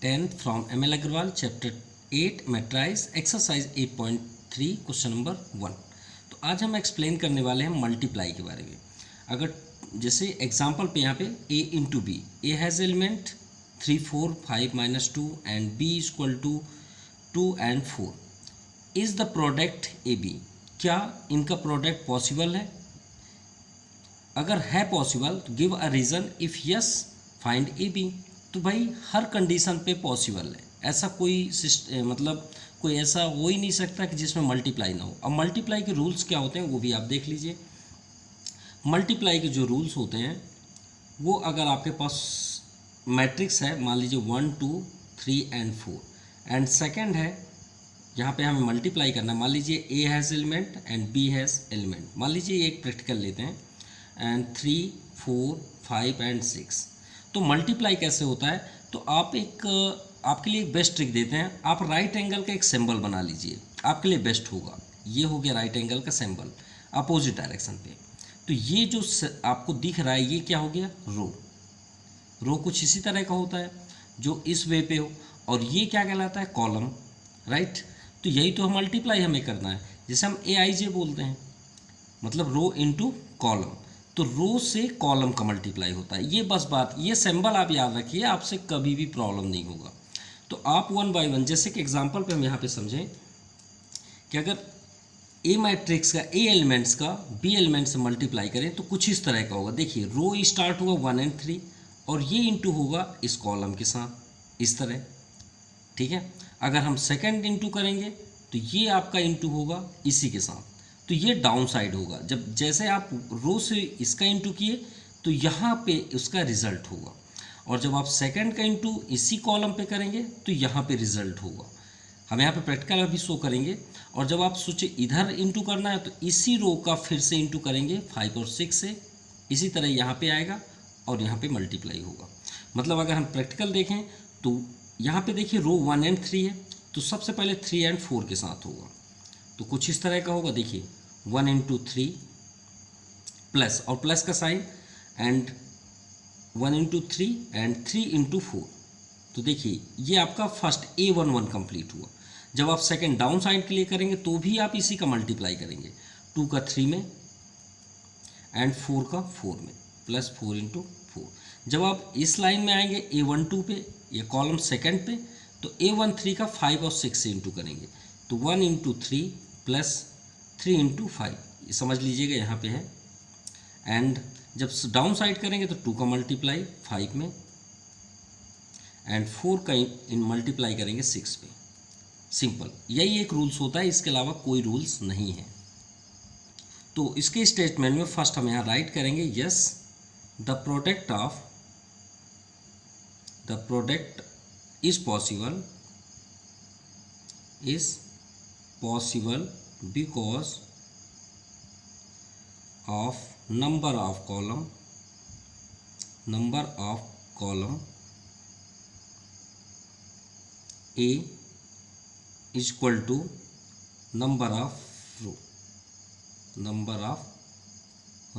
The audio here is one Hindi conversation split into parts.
10th from ML Agarwal, chapter 8 matrices, exercise 8.3, question number 1। तो आज हम एक्सप्लेन करने वाले हैं मल्टीप्लाई के बारे में। अगर जैसे एग्जांपल पे यहाँ पे a into B, A has element 3, 4, 5, -2 and b is equal to 2 and 4। Is the product A B, क्या इनका प्रोडक्ट पॉसिबल है? अगर है पॉसिबल तो give a reason, if yes find A B. तो भाई हर कंडीशन पे पॉसिबल है, ऐसा कोई मतलब कोई ऐसा हो ही नहीं सकता कि जिसमें मल्टीप्लाई ना हो। अब मल्टीप्लाई के रूल्स क्या होते हैं वो भी आप देख लीजिए। मल्टीप्लाई के जो रूल्स होते हैं वो, अगर आपके पास मैट्रिक्स है, मान लीजिए 1, 2, 3 and 4, एंड सेकेंड है यहाँ पे हमें मल्टीप्लाई करना है, मान लीजिए A has element and B has element. मान लीजिए एक प्रैक्टिकल लेते हैं एंड 3, 4, 5 and 6। तो मल्टीप्लाई कैसे होता है, तो आप आपके लिए एक बेस्ट ट्रिक देते हैं। आप राइट एंगल का एक सिंबल बना लीजिए, आपके लिए बेस्ट होगा। ये हो गया राइट एंगल का सिंबल अपोजिट डायरेक्शन पे। तो ये जो आपको दिख रहा है ये क्या हो गया, रो कुछ इसी तरह का होता है जो इस वे पे हो, और ये क्या कहलाता है, कॉलम, राइट। तो यही तो मल्टीप्लाई हमें करना है, जैसे हम AIJ बोलते हैं, मतलब रो इंटू कॉलम। तो रो से कॉलम का मल्टीप्लाई होता है। ये बस बात, ये सिंबल आप याद रखिए, आपसे कभी भी प्रॉब्लम नहीं होगा। तो आप 1 बाय 1, जैसे कि एग्जांपल पे हम यहाँ पे समझें कि अगर ए मैट्रिक्स का ए एलिमेंट्स का बी एलिमेंट से मल्टीप्लाई करें तो कुछ इस तरह का होगा। देखिए रो स्टार्ट होगा 1 and 3 और ये इंटू होगा इस कॉलम के साथ इस तरह, ठीक है। अगर हम सेकंड इंटू करेंगे तो ये आपका इंटू होगा इसी के साथ, तो ये डाउन साइड होगा। जब जैसे आप रो से इसका इंटू किए तो यहाँ पे उसका रिजल्ट होगा, और जब आप सेकंड का इंटू इसी कॉलम पे करेंगे तो यहाँ पे रिजल्ट होगा। हम यहाँ पे प्रैक्टिकल अभी शो करेंगे। और जब आप सोचे इधर इंटू करना है तो इसी रो का फिर से इंटू करेंगे 5 और 6 से, इसी तरह यहाँ पे आएगा और यहाँ पे मल्टीप्लाई होगा। मतलब अगर हम प्रैक्टिकल देखें तो यहाँ पे देखिए रो 1 and 3 है, तो सबसे पहले 3 and 4 के साथ होगा, तो कुछ इस तरह का होगा। देखिए 1 into 3 प्लस, और प्लस का sign, and 1 into 3 and 3 into 4। तो देखिए ये आपका फर्स्ट A11 कंप्लीट हुआ। जब आप सेकंड डाउन साइड के लिए करेंगे तो भी आप इसी का मल्टीप्लाई करेंगे, 2 का 3 में एंड 4 का 4 में, प्लस 4 into 4। जब आप इस लाइन में आएंगे A12 पे, ये कॉलम सेकंड पे, तो A13 का 5 और 6 से इंटू करेंगे, तो 1 into 3 प्लस 3 into 5, ये समझ लीजिएगा यहाँ पे है। एंड जब डाउन साइड करेंगे तो 2 का मल्टीप्लाई 5 में एंड 4 का इन मल्टीप्लाई करेंगे 6 पे। सिंपल, यही एक रूल्स होता है, इसके अलावा कोई रूल्स नहीं है। तो इसके स्टेटमेंट में फर्स्ट हम यहाँ राइट करेंगे, yes the product is possible because of number of column A is equal to number of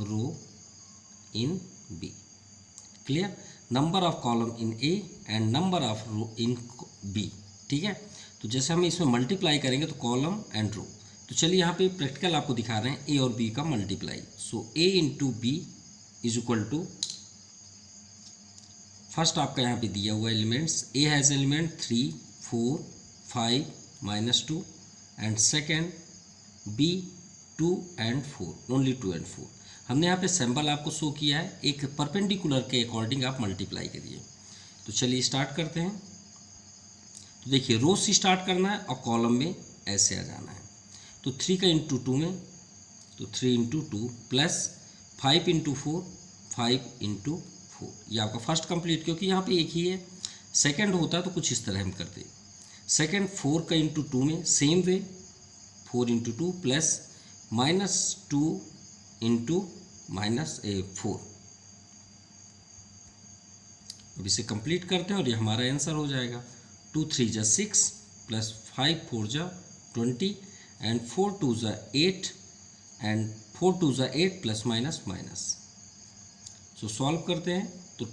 row in B। Clear, number of column in A and number of row in B, ठीक है। तो जैसे हम इसमें मल्टीप्लाई करेंगे तो कॉलम एंड रो। तो चलिए यहाँ पे प्रैक्टिकल आपको दिखा रहे हैं A और B का multiply. So A into B is equal to, first आपका यहाँ पे दिया हुआ elements, A has element 3, 4, 5, -2 and second B 2 and 4, only 2 and 4। हमने यहाँ पे सिंबल आपको शो किया है, एक परपेंडिकुलर के अकॉर्डिंग आप मल्टीप्लाई करिए। तो चलिए स्टार्ट करते हैं। तो देखिए रो से स्टार्ट करना है और कॉलम में ऐसे आ जाना है। तो 3 का इंटू 2 में, तो 3 into 2 प्लस 5 into 4, 5 into 4। ये आपका फर्स्ट कंप्लीट, क्योंकि यहाँ पे एक ही है। सेकंड होता तो कुछ इस तरह हम करते, सेकंड 4 का इंटू 2 में, same way 4 into 2 plus -2 into -4। अब इसे कंप्लीट करते हैं और ये हमारा आंसर हो जाएगा। 2 3 जा 6 प्लस 5 4 जा 20 एंड 4 2 जा 8 एंड 4 2 जा 8 प्लस माइनस माइनस। सो सॉल्व करते हैं तो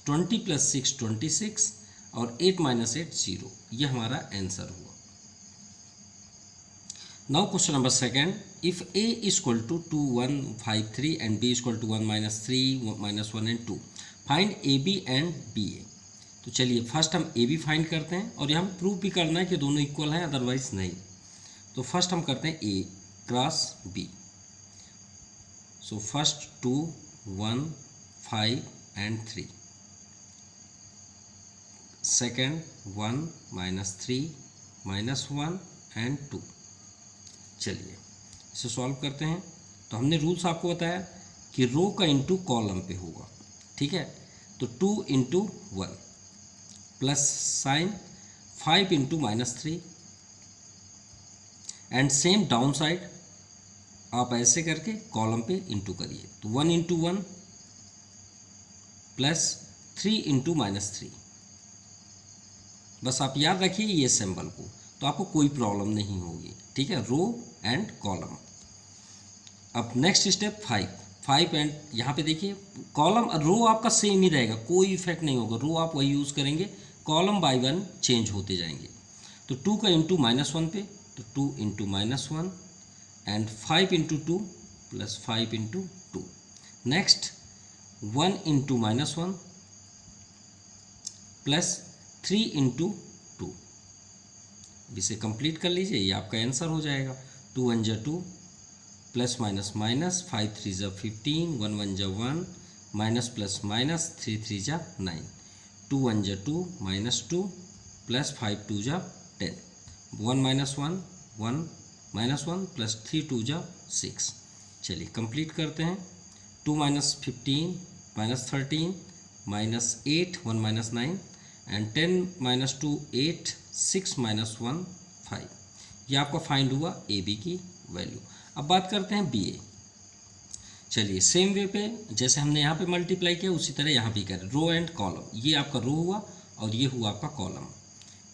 20 + 6 26 और 8 माइनस 8 0, ये हमारा आंसर हुआ। Now question number second, if a is equal to 2 1 5 3 and b is equal to 1 minus 3 minus 1 and 2, find A b and b a. तो चलिए फर्स्ट हम ए बी फाइंड करते हैं और यहाँ प्रूव भी करना है कि दोनों इक्वल हैं, अदरवाइज नहीं। तो फर्स्ट हम करते हैं a cross b. So first 2 1 5 and 3, second 1 minus 3 minus 1 and 2। चलिए इसे सॉल्व करते हैं। तो हमने रूल्स आपको बताया कि रो का इंटू कॉलम पे होगा, ठीक है। तो 2 into 1 plus sign 5 into minus 3 and same down side आप ऐसे करके कॉलम पे इंटू करिए। तो 1 इंटू 1 प्लस 3 इंटू माइनस 3। बस आप याद रखिए ये सिंबल को, तो आपको कोई प्रॉब्लम नहीं होगी, ठीक है। Row and column. अब नेक्स्ट स्टेप 5 एंड यहाँ पे देखिए कॉलम रो आपका सेम ही रहेगा, कोई इफेक्ट नहीं होगा। रो आप वही यूज़ करेंगे, कॉलम बाय वन चेंज होते जाएंगे। तो 2 का इंटू माइनस 1 पे, तो 2 into minus 1 and 5 into 2 plus 5 into 2। Next 1 into minus 1 plus 3 into 2। इसे कंप्लीट कर लीजिए, ये आपका आंसर हो जाएगा। 2 1 जा 2 प्लस माइनस माइनस 5 3 जा 15 1 1 जा 1 माइनस प्लस माइनस 3 3 जा 9 2 1 जा 2 माइनस 2 प्लस 5 2 जा 10 1 माइनस 1 1 माइनस 1 प्लस 3 2 जा 6। चलिए कंप्लीट करते हैं। 2 minus 15 minus 13 minus 8 1 minus 9 and 10 minus 2 8 6 minus 1 5। ये आपका फाइंड हुआ ए बी की वैल्यू। अब बात करते हैं बी ए। चलिए सेम वे पे जैसे हमने यहाँ पे मल्टीप्लाई किया उसी तरह यहाँ भी करें, रो एंड कॉलम। ये आपका रो हुआ और ये हुआ आपका कॉलम।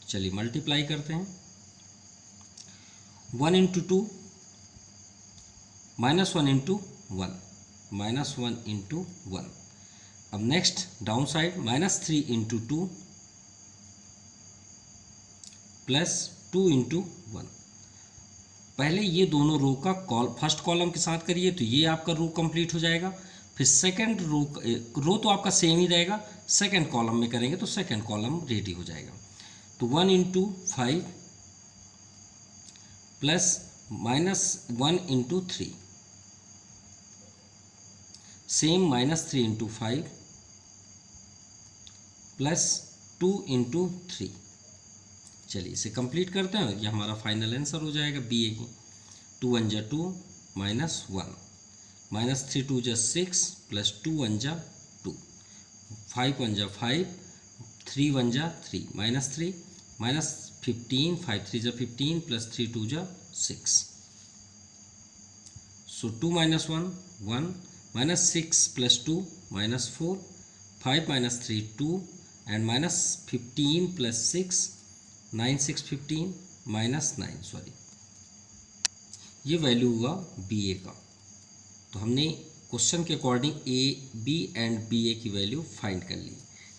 चलिए मल्टीप्लाई करते हैं। 1 into 2 minus 1 into 1 minus 1 into 1। अब next down side minus 3 into 2 plus 2 into 1। पहले ये दोनों रो का फर्स्ट कॉलम के साथ करिए तो ये आपका रो कंप्लीट हो जाएगा। फिर सेकंड रो तो आपका सेम ही रहेगा, सेकंड कॉलम में करेंगे तो सेकंड कॉलम रेडी हो जाएगा। तो 1 into 5 plus minus 1 into 3 same minus 3 into 5 plus 2 into 3। चलिए इसे कंप्लीट करते हैं, ये हमारा फाइनल आंसर हो जाएगा बी ए की। 2 1 जा 2 माइनस 1 माइनस 3 2 जा 6 प्लस 2 1 जा 2 5 1 जा 5 3 1 जा 3 माइनस 3 माइनस 15 5 3 जा 15 प्लस 3 2 जा 6। So 2 minus 1 1 minus 6 plus 2 minus 4 5 minus 3 2 and minus 15 plus 6 9 6 15 minus 9 sorry, ये वैल्यू हुआ बी ए का। तो हमने क्वेश्चन के according a b and b a की वैल्यू फाइंड कर ली,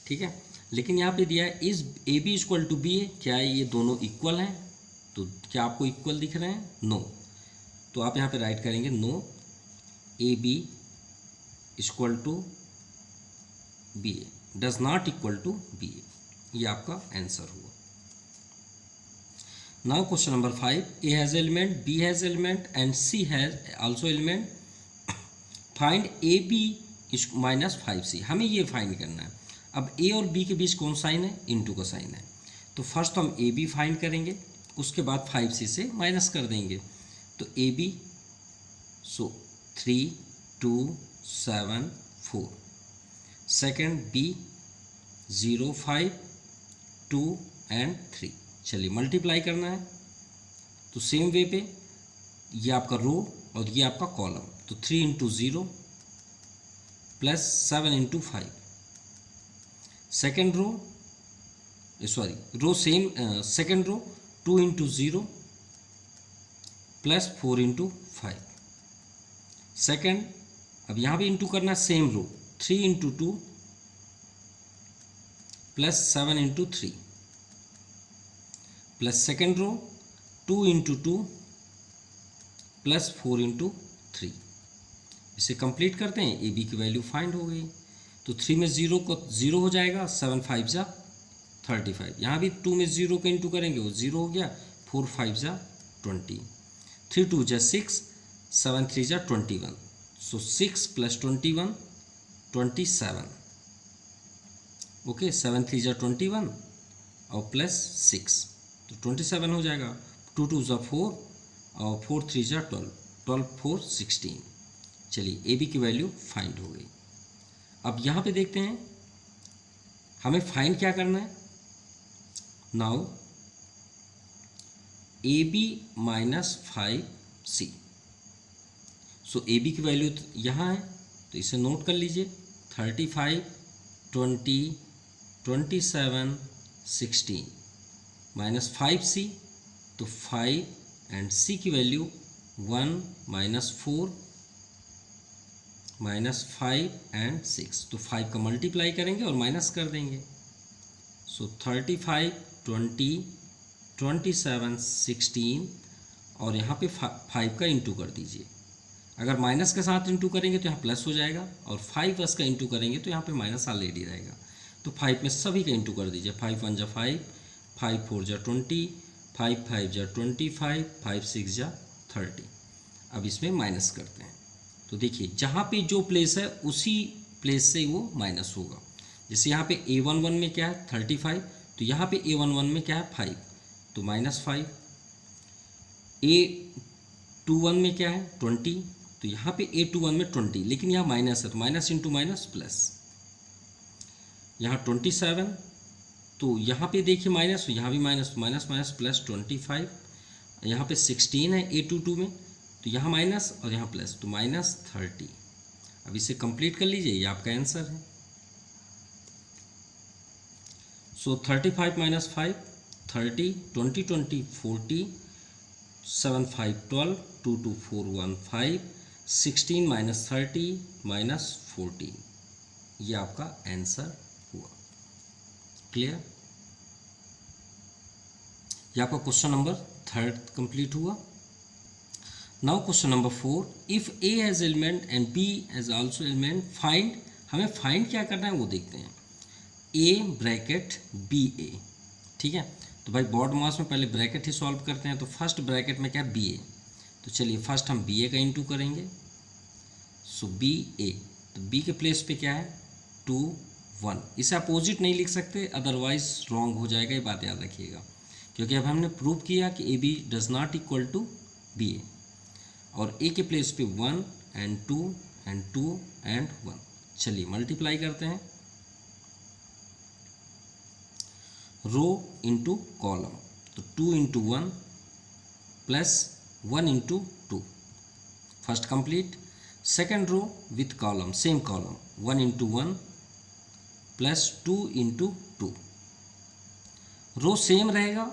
ठीक है। लेकिन यहाँ पे दिया है is a b equal to b a, क्या ये दोनों इक्वल हैं? तो क्या आपको इक्वल दिख रहे हैं? नो। तो आप यहाँ पे राइट करेंगे no a b equal to b a does not equal to b a, ये आपका आंसर हुआ। Now question number 5, A has element, B has element and C has also element. Find AB minus 5C। हमें ये फाइंड करना है। अब A और B के बीच कौन साइन है? इनटू का साइन है। तो फर्स्ट हम AB फाइंड करेंगे, उसके बाद 5C से माइनस कर देंगे। तो AB so 3 2 7 4, second B 0 5 2 and 3। चलिए मल्टीप्लाई करना है तो सेम वे पे ये आपका रो और ये आपका कॉलम। तो 3 into 0 plus 7 into 5। Second row sorry row same second row 2 into 0 plus 4 into 5। Second अब यहाँ भी इंटू करना है same row 3 into 2 plus 7 into 3 plus second row 2 into 2 plus 4 into 3। इसे कंप्लीट करते हैं, ए बी की वैल्यू फाइंड हो गई। तो 3 में 0 को 0 हो जाएगा, 7 5 जा 35। यहाँ भी 2 में 0 को इंटू करेंगे वो 0 हो गया, 4 5 जा 20, 3 2 जा 6, 7 3 जा 21। सो 6 प्लस 21 27। ओके, 7 3 जा 21 और प्लस 6 तो 27 हो जाएगा। 2 2 जा 4 और 4 3 जा 12, 12 4 16। चलिए ए बी की वैल्यू फाइंड हो गई। अब यहाँ पे देखते हैं हमें फाइंड क्या करना है। Now A B minus 5C। So A B की वैल्यू यहाँ है तो इसे नोट कर लीजिए, 35 20 27 16 माइनस 5C। तो 5 एंड C की वैल्यू 1 माइनस 4 माइनस 5 एंड 6। तो 5 का मल्टीप्लाई करेंगे और माइनस कर देंगे। सो 35 20 27 16 और यहाँ पे 5 का इंटू कर दीजिए। अगर माइनस के साथ इंटू करेंगे तो यहाँ प्लस हो जाएगा और 5 का इंटू करेंगे तो यहाँ पे माइनस ऑलरेडी रहेगा। तो 5 में सभी का इंटू कर दीजिए। 5 1 जा 5, 5 4 जा 20, 5 5 जा 25, 5 6 जा 30। अब इसमें माइनस करते हैं तो देखिए जहाँ पे जो प्लेस है उसी प्लेस से वो माइनस होगा। जैसे यहाँ पे A11 में क्या है 35, तो यहाँ पे A11 में क्या है 5, तो माइनस 5। A21 में क्या है 20, तो यहाँ पे A21 में 20, लेकिन यहाँ माइनस है तो माइनस इंटू माइनस प्लस। यहाँ 27, तो यहाँ पे देखिए माइनस, तो यहाँ भी माइनस, तो माइनस माइनस प्लस 25। यहाँ पे 16 है A22 में, तो यहाँ माइनस और यहाँ प्लस, तो माइनस 30। अब इसे कंप्लीट कर लीजिए, ये आपका आंसर है। सो 35 माइनस 5 30, 20 20 40, 7 5 12, 2 2 4 1 5, 16 माइनस 30 माइनस 14। ये आपका आंसर हुआ। क्लियर? ये आपका क्वेश्चन नंबर 3 कंप्लीट हुआ। Now question number 4, if A has element and B has also element find. हमें फाइंड क्या करना है वो देखते हैं। ए ब्रैकेट बी ए, ठीक है। तो भाई बोर्ड मास में पहले ब्रैकेट ही सॉल्व करते हैं। तो फर्स्ट ब्रैकेट में क्या है बी ए, तो चलिए फर्स्ट हम बी ए का इंटू करेंगे। सो बी ए, तो बी के प्लेस पे क्या है 2 1। इसे अपोजिट नहीं लिख सकते, अदरवाइज रॉन्ग हो जाएगा, ये बात याद रखिएगा। क्योंकि अब हमने प्रूव किया कि a b does not equal to b a, और ए के प्लेस पे 1 एंड 2 एंड 2 एंड 1। चलिए मल्टीप्लाई करते हैं, रो इंटू कॉलम। तो 2 into 1 plus 1 into 2, first complete. Second row with column, same column, 1 into 1 plus 2 into 2। Row same रहेगा,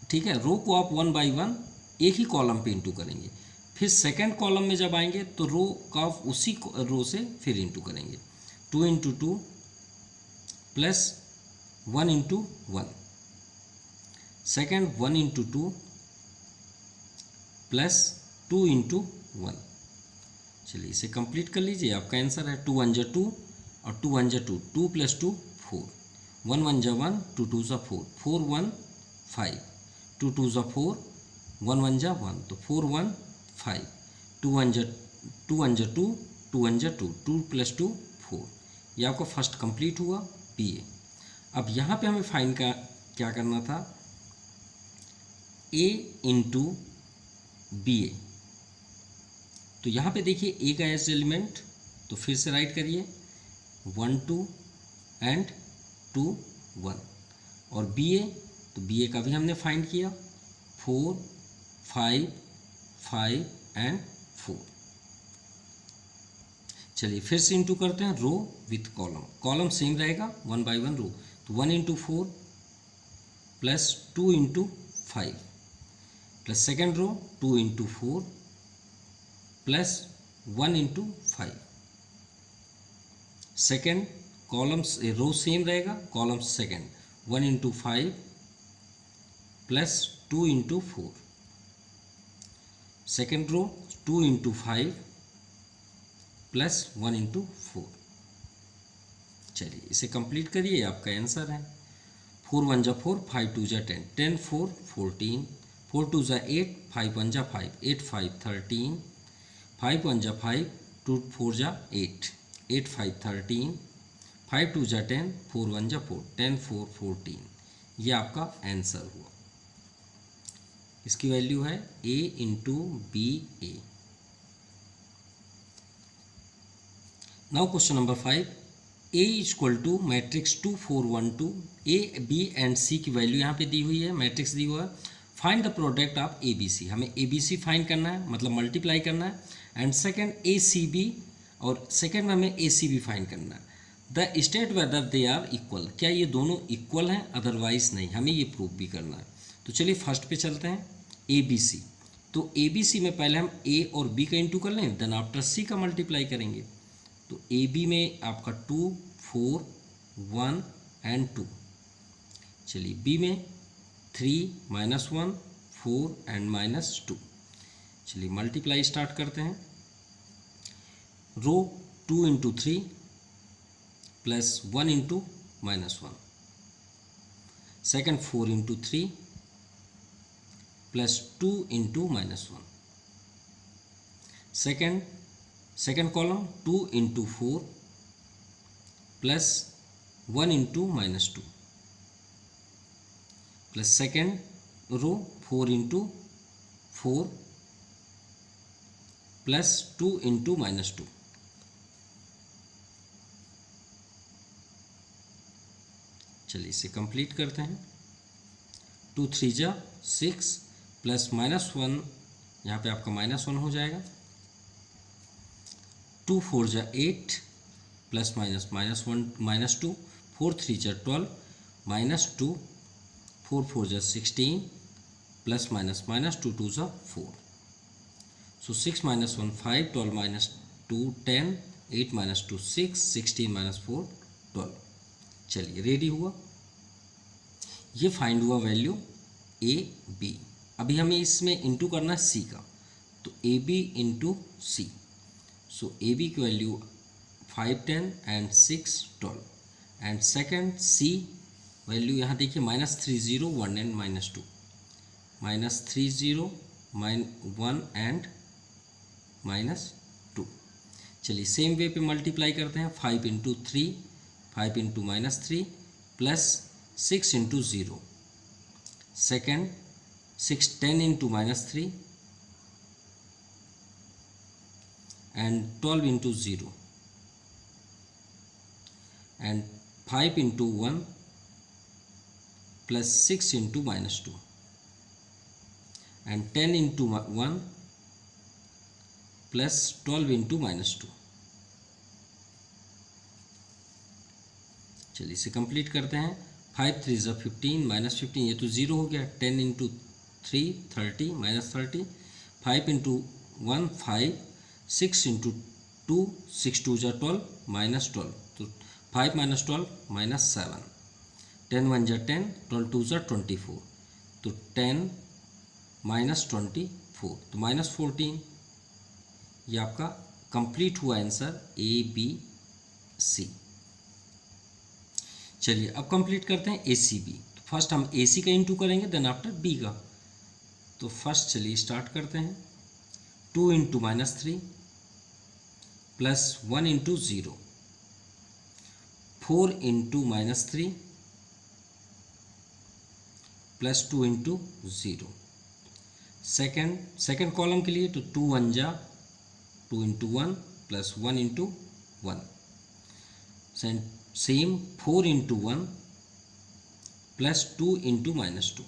ठीक है। रो को आप 1 बाई 1 एक ही कॉलम पे इंटू करेंगे। फिर सेकेंड कॉलम में जब आएंगे तो रो का उसी रो से फिर इंटू करेंगे। 2 into 2 plus 1 into 1, second 1 into 2 plus 2 into 1। चलिए इसे कंप्लीट कर लीजिए, आपका आंसर है 2 1 जा 2 और 2 1 जा 2, 2 प्लस 2 4, 1 1 जा 1, 2 2 जा 4, 4 1 5, 2 2 जा 4, 1 1 जा 1, तो 4 1 5, 2 1 जा 2 1 जा 2, 2 1 जा 2, 2 प्लस 2 4। ये आपका फर्स्ट कंप्लीट हुआ बी ए। अब यहाँ पे हमें फाइंड का क्या करना था, ए इंटू बी ए। तो यहाँ पे देखिए ए का एज एलिमेंट, तो फिर से राइट करिए 1 2 एंड 2 1, और बी ए, तो बी ए का भी हमने फाइंड किया 4 5 5 एंड 4। चलिए फिर से इंटू करते हैं row with column, column same रहेगा 1 बाई 1 रो। तो 1 into 4 plus 2 into 5 plus second row 2 into 4 plus 1 into 5, second columns row same रहेगा, column second 1 into 5 plus 2 into 4, second row 2 into 5 plus 1 into 4। चलिए इसे कंप्लीट करिए, आपका आंसर है 4 1 जा 4, 5 2 जा 10, 10 4 14, 4 2 जा 8, 5 1 जा 5, 8 5 13, 5 1 जा 5, 2 4 जा 8, 8 5 13, 5 2 जा 10, 4 1 जा 4, 10 4 14। ये आपका आंसर हुआ। इसकी वैल्यू है a into B A. Now question number 5, a equal to matrix 2 4 1 2, a b and c की वैल्यू यहाँ पे दी हुई है, मैट्रिक्स दी हुआ है। Find the product of A B C, हमें ए बी सी फाइंड करना है, मतलब मल्टीप्लाई करना है। And second A C B, और सेकेंड में हमें ए सी बी फाइंड करना है। The state whether they are equal, क्या ये दोनों इक्वल हैं, अदरवाइज नहीं, हमें ये प्रूव भी करना है। तो चलिए फर्स्ट पे चलते हैं, ए बी सी। तो ए बी सी में पहले हम ए और बी का इंटू कर लें, देन आफ्टर सी का मल्टीप्लाई करेंगे। तो ए बी में आपका 2 4 1 एंड 2, चलिए बी में 3 -1 4 एंड -2। चलिए मल्टीप्लाई स्टार्ट करते हैं। Row 2 into 3 plus 1 into -1, second 4 into 3 plus 2 into -1, second column 2 into 4 plus 1 into -2, plus second row 4 into 4 plus 2 into -2। चलिए इसे कंप्लीट करते हैं। 2 3 जा 6 प्लस -1, यहाँ पे आपका -1 हो जाएगा। 2 4 जा 8 प्लस -1 -2, 4 3 जा 12 -2, 4 4 जा 16 प्लस -2 2 जा 4। सो 6 -1 5, 12 -2 10, 8 -2 6, 16 -4 12। चलिए रेडी हुआ, ये फाइंड हुआ वैल्यू ए बी। अभी हमें इसमें इंटू करना है सी का, तो ए B into C. So A B की value 5 10 and 6 12, and second C value यहाँ देखिए -30 1 एंड -2, -30 1 एंड -2। चलिए सेम वे पे मल्टीप्लाई करते हैं। 5 into 3, 5 into -3 plus 6 into 0, second 6 10 into -3 and 12 into 0, and 5 into 1 plus 6 into -2 and 10 into 1 plus 12 into -2। चलिए इसे कंप्लीट करते हैं। 5 3 जा 15, -15 ये तो 0 हो गया। 10 इंटू 3 30, -30, 5 इंटू 1 5, 6 इंटू 2 6 2 जा 12, -12, तो 5 -12 -7, 10 1 जा 10, 12 2 जा 24, तो 10 -24, तो -14। ये आपका कंप्लीट हुआ आंसर ए बी सी। चलिए अब कंप्लीट करते हैं ए सी बी। तो फर्स्ट हम ए सी का इंटू करेंगे, देन आफ्टर बी का। तो फर्स्ट चलिए स्टार्ट करते हैं। 2 into -3 plus 1 into 0, 4 into -3 plus 2 into 0। Second column के लिए तो 2 1 जा 2 into 1 plus 1 into 1, same 4 into 1 plus 2 into -2।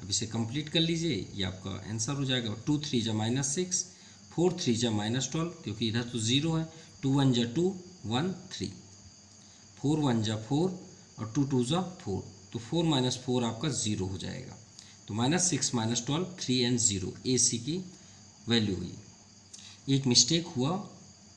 अब इसे कंप्लीट कर लीजिए, ये आपका आंसर हो जाएगा। 2 3 जा -6, 4 3 जा -12, क्योंकि इधर तो 0 है। 2 1 जा 2 1 3, 4 1 जा 4 और 2 2 जा 4, तो 4 - 4 आपका 0 हो जाएगा। तो -6 -12 3 एंड 0 ए सी की वैल्यू हुई। एक मिस्टेक हुआ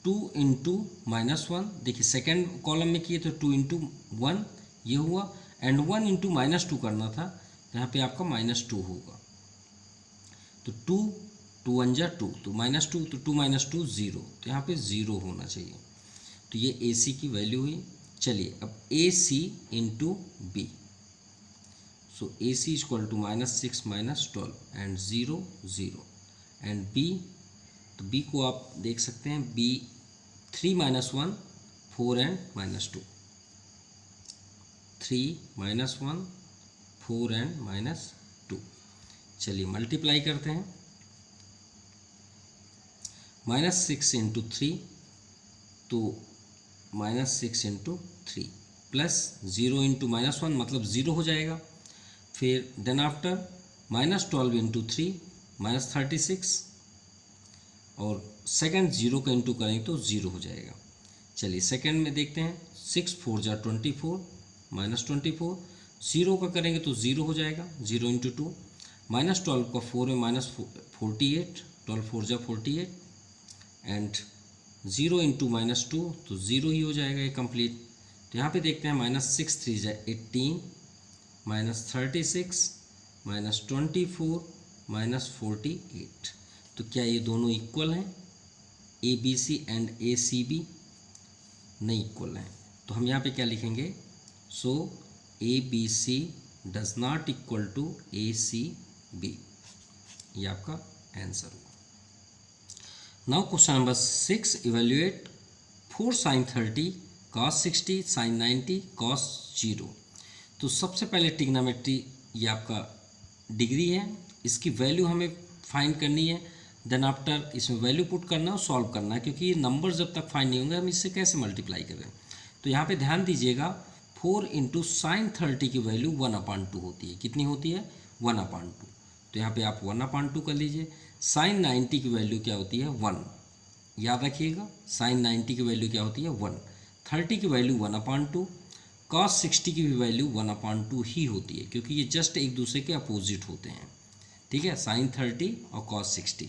2 इंटू -1, देखिए सेकेंड कॉलम में किए तो 2 इंटू 1 ये हुआ, एंड 1 इंटू -2 करना था, तो यहाँ पे आपका -2 होगा। तो 2 2 1 जा 2, तो -2, तो 2 -2 0, तो यहाँ पे 0 होना चाहिए। तो ये ए सी की वैल्यू हुई। चलिए अब a C into b, so a c equal to -6 -12 and 0 0, and b, तो बी को आप देख सकते हैं, बी 3 -1 4 एंड -2, 3 -1 4 एंड -2। चलिए मल्टीप्लाई करते हैं, -6 इंटू 3, तो -6 इंटू 3 प्लस 0 इंटू -1 मतलब 0 हो जाएगा। फिर देन आफ्टर -12 इंटू 3 -36, और सेकंड 0 का इंटू करेंगे तो 0 हो जाएगा। चलिए सेकंड में देखते हैं, 6 4 जा 24 -24, 0 का करेंगे तो 0 हो जाएगा, 0 इंटू 2, -12 का 4 में -48, 12 4 जा 48, एंड 0 इंटू -2 तो 0 ही हो जाएगा ये कंप्लीट। तो यहाँ पे देखते हैं, -6 3 जा 18, -36 -24 -48, तो क्या ये दोनों इक्वल हैं? A B c and a C b नहीं इक्वल हैं, तो हम यहाँ पे क्या लिखेंगे? So A B c does not equal to a C b, ये आपका आंसर हुआ। Now question number 6, evaluate 4 sin 30 cos 60 sin 90 cos 0। तो सबसे पहले ट्रिग्नोमेट्री, ये आपका डिग्री है, इसकी वैल्यू हमें फाइंड करनी है। देन आफ्टर इसमें वैल्यू पुट करना और सॉल्व करना है, क्योंकि ये नंबर जब तक फाइंड नहीं होंगे हम इससे कैसे मल्टीप्लाई करें। तो यहाँ पे ध्यान दीजिएगा, 4 इंटू साइन 30 की वैल्यू 1/2 होती है। कितनी होती है? 1/2। तो यहाँ पे आप 1/2 कर लीजिए। साइन 90 की वैल्यू क्या होती है? 1। याद रखिएगा, साइन 90 की वैल्यू क्या होती है? 1। 30 की वैल्यू 1/2, cos 60 की भी वैल्यू 1/2 ही होती है, क्योंकि ये जस्ट एक दूसरे के अपोजिट होते हैं। ठीक है, साइन 30 और cos 60।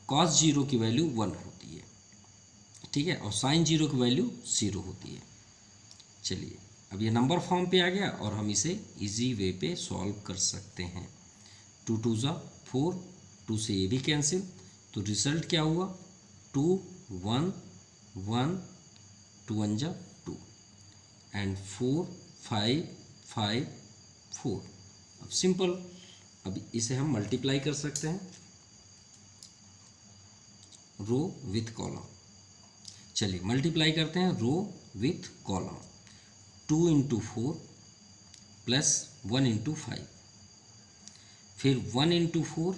cos 0 की वैल्यू 1 होती है, ठीक है, और साइन 0 की वैल्यू 0 होती है। चलिए अब ये नंबर फॉर्म पे आ गया और हम इसे इजी वे पे सॉल्व कर सकते हैं। 2 2 जा 4, 2 से ये भी कैंसिल, तो रिजल्ट क्या हुआ? 2 1 1, 2 1 जा 2, एंड 4 5 5 4। अब सिंपल, अब इसे हम मल्टीप्लाई कर सकते हैं रो विथ कॉलम। चलिए मल्टीप्लाई करते हैं row with column. 2 into 4 plus 1 into 5, फिर 1 into 4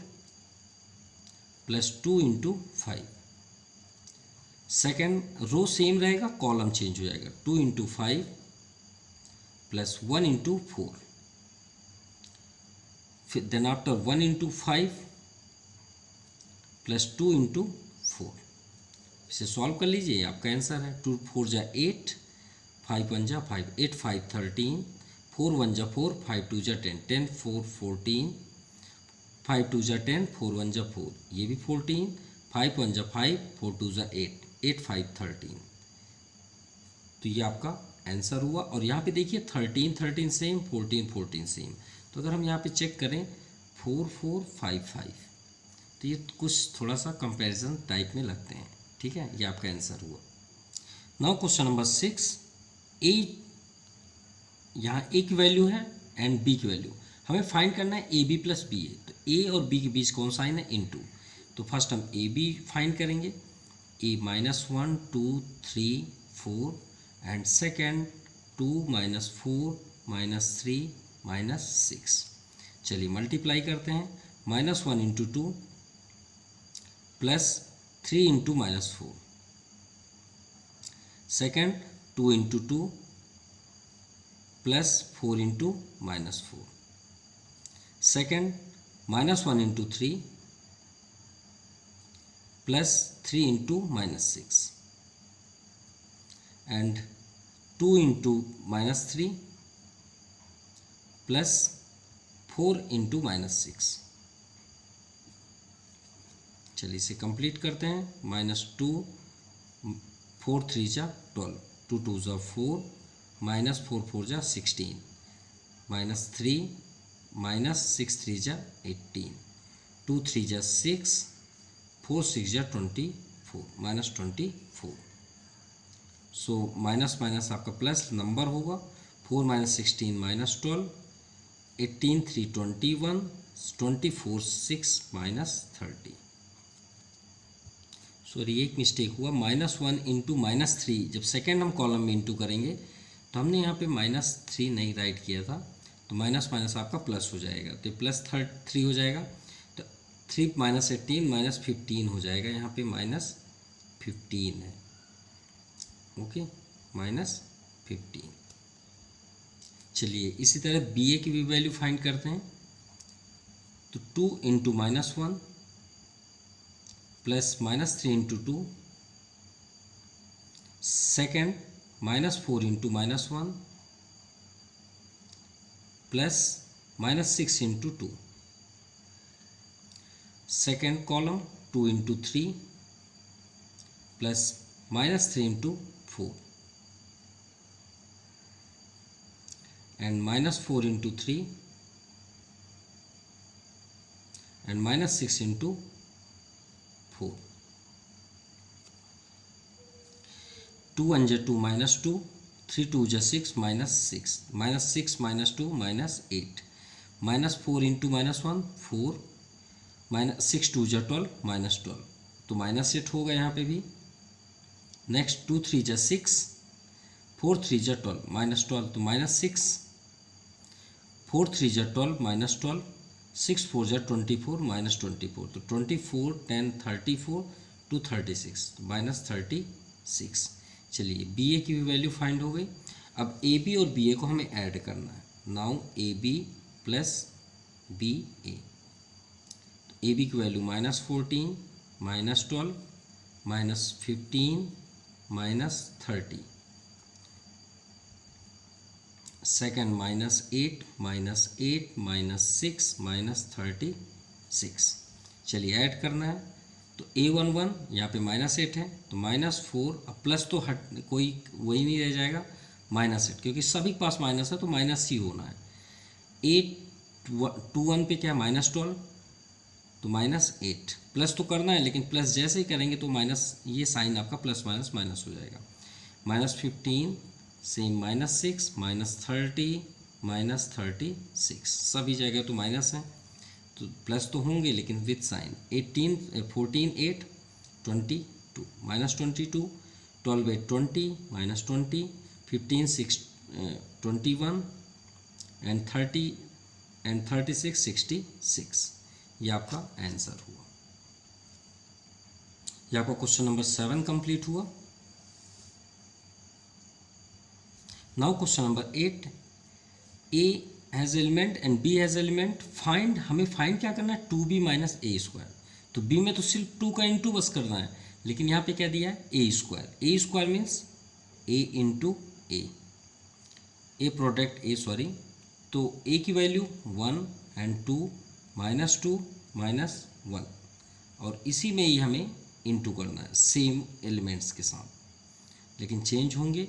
plus 2 into 5। Second row same रहेगा, कॉलम चेंज हो जाएगा। 2 इंटू 5 प्लस 1 इंटू 4, फिर then after 1 into 5 plus 2 into 4। इसे सॉल्व कर लीजिए, आपका आंसर है। 2 4 जा 8, 5 1 जा 5, 8 5 13, 4 1 जा 4, 5 2 जा 10, 10 4 14, 5 2 जा 10, 4 1 जा 4, ये भी 14, 5 1 जा 5, 4 2 जा 8, 8 5 13। तो ये आपका आंसर हुआ। और यहाँ पे देखिए 13 13 सेम, 14 14 सेम। तो अगर हम यहाँ पे चेक करें 4 4 5 5, तो ये कुछ थोड़ा सा कंपैरिजन टाइप में लगते हैं। ठीक है, ये आपका आंसर हुआ। नाउ क्वेश्चन नंबर 6, ए, यहाँ ए की वैल्यू है एंड बी की वैल्यू हमें फाइंड करना है। A B plus b a, तो ए और बी के बीच कौन साइन है? इनटू। तो फर्स्ट हम ए बी फाइंड करेंगे, ए -1 2 3 4, एंड सेकेंड 2 -4 -3 -6। चलिए मल्टीप्लाई करते हैं, -1 into 2 plus 3 into -4, second 2 into 2 plus 4 into -4, second -1 into 3 plus 3 into -6, and 2 into -3 plus 4 into -6। चलिए इसे कंप्लीट करते हैं। -2 4 3 जा 12, 2 2 जा 4, माइनस 4 4 जा 16, माइनस 3, माइनस 6 3 जा 18, 2 3 जा 6, 4 6 जा 24, माइनस 24। सो माइनस माइनस आपका प्लस नंबर होगा। 4 माइनस 16 माइनस 12, 18 3 21, 24 6 माइनस 30। सॉरी एक मिस्टेक हुआ, -1 इंटू -3। जब सेकेंड हम कॉलम में इंटू करेंगे तो हमने यहाँ पे -3 नहीं राइट किया था, तो माइनस माइनस आपका प्लस हो जाएगा, तो प्लस 3 हो जाएगा। तो 3 माइनस 18 माइनस 15 हो जाएगा, यहाँ पे -15 है। ओके, -15। चलिए इसी तरह बी ए की भी वैल्यू फाइंड करते हैं। तो 2 into -1 plus -3 into 2, second -4 into -1 plus -6 into 2, second column 2 into 3 plus -3 into 4 and -4 into 3 and -6 into 4, 2 1 जा 2 -2, 3 2 जा 6 -6, -6 -2 -8, -4 into -1 4, -6 2 जा 12 -12, तो -8 होगा यहाँ पे भी। नेक्स्ट 2 3 जा 6, 4 3 जा 12 -12, तो -6, 4 3 जा 12 -12, 6 4 जा 24 -24, तो 24 10 34 2 36, तो -36। चलिए बी ए की भी वैल्यू फाइंड हो गई। अब ए बी और बी ए को हमें ऐड करना है। Now A B plus b a, तो ए बी की वैल्यू -14 -12 -15 -30, सेकेंड -8 -6 -36। चलिए ऐड करना है। तो A11 यहाँ पे -8 है, तो -4, अब प्लस तो हट कोई वही नहीं रह जाएगा, -8, क्योंकि सभी के पास माइनस है तो माइनस ही होना है। A21 पे क्या -12, तो -8, प्लस तो करना है लेकिन प्लस जैसे ही करेंगे तो माइनस, ये साइन आपका प्लस माइनस माइनस हो जाएगा। -15 सेम -6 -30 -36, सभी जगह तो माइनस है तो प्लस तो होंगे लेकिन विथ साइन। 14 8 22, -22, 12 8 20 -20, 15 6 21 and 30 and 36 66। ये आपका आंसर हुआ। ये आपका क्वेश्चन नंबर 7 कंप्लीट हुआ। Now question number 8, A has element and B has element, find, हमें फाइंड क्या करना है, 2b माइनस ए स्क्वायर। तो b में तो सिर्फ 2 का इंटू बस करना है, लेकिन यहाँ पे क्या दिया है, a square. A square means a into a product a, sorry. तो ए की वैल्यू 1 एंड 2 -2 -1, और इसी में ही हमें इंटू करना है सेम एलिमेंट्स के साथ, लेकिन चेंज होंगे।